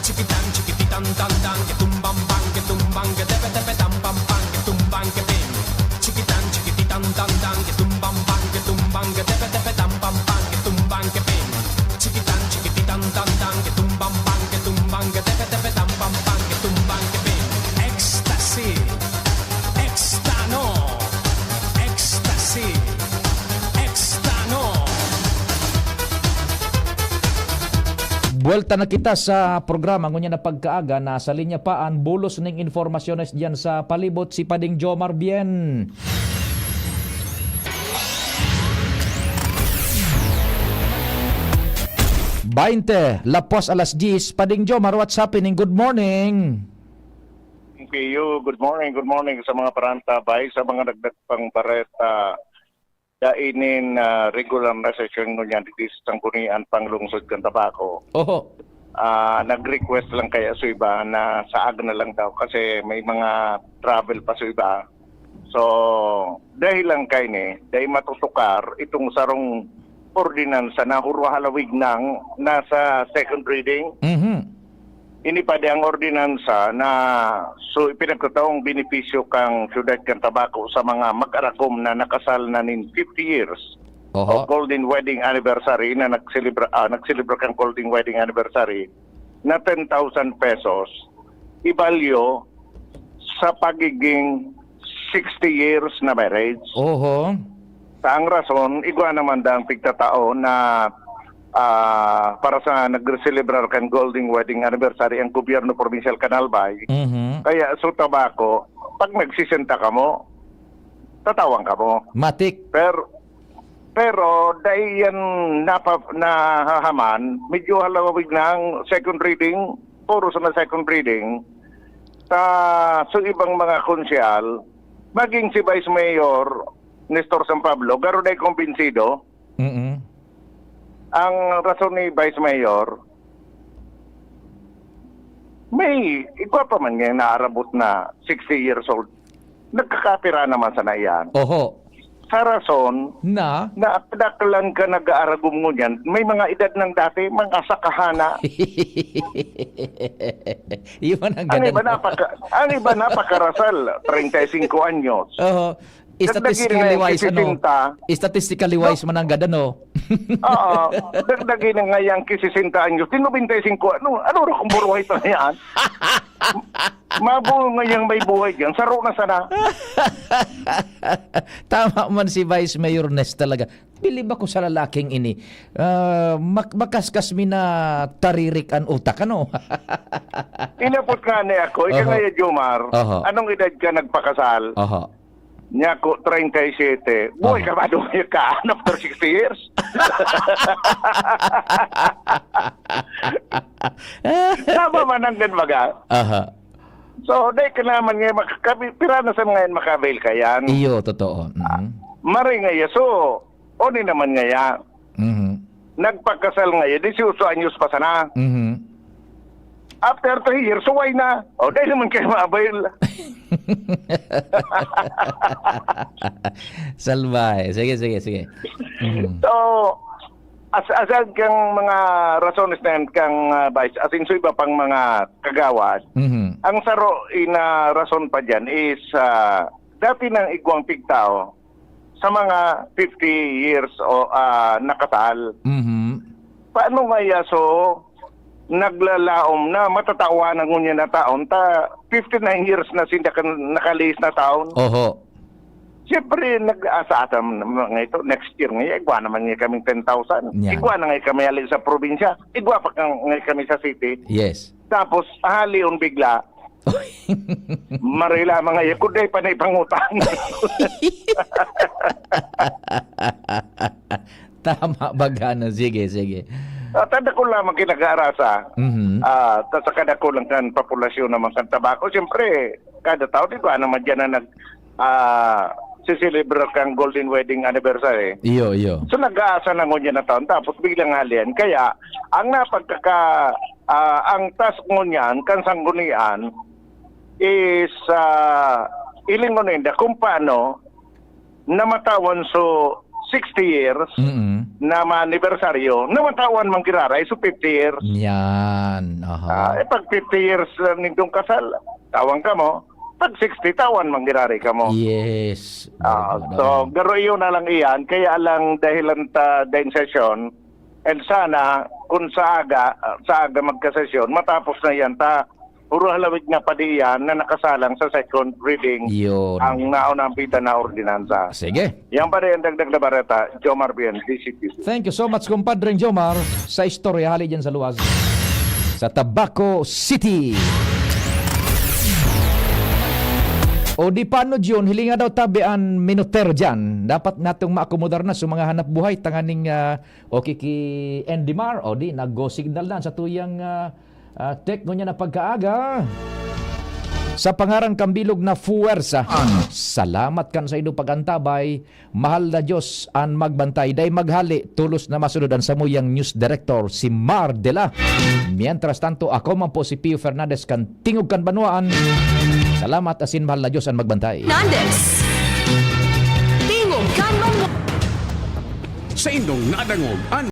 [SPEAKER 14] Chikitan, chikitan, tan, tan, que tumbang, bang, que tumbang, que tepe, tepe, tam, pam, pam, que tumbang, que tim. Chikitan, chikitan, tan, tan, que tumbang, bang, que tumbang, que tepe, tepe, tam, pam, pam, que tumbang, que pim. Chikitan, chikitan, tan, tan, que tumbang, bang, que tumbang, que tepe, tepe, tam, pam, pam, que tumbang, que pim. Ecstasy, extano, ecstasy, extano.
[SPEAKER 2] Buwelta na kita sa programa ngunya na pagkaaga na sa linya pa ang bulos ning informasyones diyan sa palibot si Pading Jomar Bien. Lapos alas 10 Pading Jomar, what's happening? Good morning.
[SPEAKER 7] Thank you. Good morning sa mga parantabay, sa mga nagdagpang bareta. Dainin regular na session ngunyan di sa Sanggunian Panglungsod kan Tabaco.
[SPEAKER 2] Oho.
[SPEAKER 7] Nag-request lang kaya sa iba na saag na lang daw kasi may mga travel pa sa iba. So, dahil lang kayo dahil matutukar itong sarong ordinansa na hurwahalawig nang nasa second reading. Inipade ang ordinansa na so ipinagkataong benepisyo kang syudad kan Tabaco sa mga mag-aragom na nakasal na nin 50 years of golden wedding anniversary na nagselebra kang golden wedding anniversary na 10,000 pesos ibalyo sa pagiging 60 years na marriage.
[SPEAKER 2] Oho.
[SPEAKER 7] Sa ang rason, igwa naman dang pigtatao na para sa nag-celebrar kan golden wedding anniversary ang gobyerno provincial Canalbay. Kaya so Tabaco, pag nagsisenta ka mo, tatawang ka mo.
[SPEAKER 2] Matik.
[SPEAKER 7] Pero dahil yan nahahaman, medyo halawig ng second reading, puro sa second reading, so ibang mga konsyal, maging si Vice Mayor Nestor San Pablo, garo dahil kumbinsido, ang rason ni Vice Mayor, may igwa pa man ngayon naarabot na 60 years old. Nagkakapira naman sana yan.
[SPEAKER 2] Oho.
[SPEAKER 7] Sa rason
[SPEAKER 2] na
[SPEAKER 7] kadaklan ka nag-aaragom mo yan, may mga edad ng dati, mga sakahana.
[SPEAKER 2] Iyon ang ganda.
[SPEAKER 7] Ano ba napakarasal? 35 anyos.
[SPEAKER 2] Oho. Statistically wise man ang ganda, no?
[SPEAKER 7] Oo. Dagdagin na nga yung 60 anyos. 95 ano rin kung buruhay pa na yan? Mabuo nga yung may buhay dyan. Saro na sana.
[SPEAKER 2] Tama man si Vice Mayor Nes talaga. Bilib ako sa lalaking ini. Makaskas mi na taririk ang utak, ano?
[SPEAKER 7] Inapot nga niya ako. Ika nga yung Jomar. Anong edad ka nagpakasal? Niya ko 37. Buhay ka ba doon ka after 60 years? Tama man ang ganbaga. So, dahil ka naman ngayon, piranasan ngayon makabail ka yan.
[SPEAKER 2] Iyo, totoo.
[SPEAKER 7] Mari ngayon, so, oni naman ngayon. Nagpagkasal ngayon, 18 anyos pa sana. After 3 years, so why na? O, dahil naman kayo mabail.
[SPEAKER 2] Salbahe. Sige.
[SPEAKER 7] So, asan kang mga rasones na yan kang vice, asin so iba pang mga kagawad, ang saro ina rason pa dyan is dati ng igwang pigtao sa mga 50 years o nakasal. Paano nga so naglalaom na matatawanan ngunya na taon ta 59 years na sinda nakalis na taon?
[SPEAKER 2] Oho.
[SPEAKER 7] Siyempre, nag-asa ata mga ito, next year ngayon, igwa naman ngayon kaming 10,000.
[SPEAKER 2] Yan.
[SPEAKER 7] Igwa na ngayon kami alin sa probinsya. Igwa pa ngayon kami sa city.
[SPEAKER 2] Yes.
[SPEAKER 7] Tapos, halion bigla. Marila mga ngayon, kuday pa na ipangutang.
[SPEAKER 2] Tama bagana. Sige.
[SPEAKER 7] Tada ko lamang kinag-aarasa. Sa kada ko lang kan populasyon naman kan tabako. Siyempre, kada taon, igwa naman dyan na siselebrate kang golden wedding anniversary.
[SPEAKER 2] Iyo.
[SPEAKER 7] So nag-aasa na ngunya na taon tapos biglang halian. Kaya ang ang task ngunyan kan sanggunian is ilingon kung paano namatawan so 60 years na ma-anniversaryo, namatawan mang kiraray so 50 years.
[SPEAKER 2] Yan.
[SPEAKER 7] Pag 50 years nitong kasal, tawang ka mo. Pag 60, tawan manggirari ka mo.
[SPEAKER 2] Yes.
[SPEAKER 7] So, garo iyo na lang iyan. Kaya lang dahilan ta din session. And sana, kung sa aga magkasesyon, matapos na yan ta, puro halawig nga pa diyan na nakasalang sa second reading
[SPEAKER 2] Yun.
[SPEAKER 7] ang naunang pita na ordinansa.
[SPEAKER 2] Sige.
[SPEAKER 7] Yan pa rin dagdag na bareta, Jomar Bien, DCP.
[SPEAKER 2] Thank you so much, compadre Jomar, sa istorya hali dyan sa luwas. Sa Tabaco City. O di paano John, hilinga daw tabian minutero dyan. Dapat natong maakomodar na sa mga hanap buhay. Tanganing ki Endimar. O di, nag-go signal na sa tuyang tek niya na pagkaaga. Sa pangarang kambilog na fuwersa. Salamat kan sa ino pagantabay. Mahal na Diyos ang magbantay. Day maghali, tulos na masunod ang samuyang news director si Mar Dela. Mientras tanto, ako man po si Pio Fernandez kan tingog kan Banuaan. Salamat asin mahal na Diyos ang magbantay.
[SPEAKER 20] Nandes! Tingog kan
[SPEAKER 15] Sa indong nadangog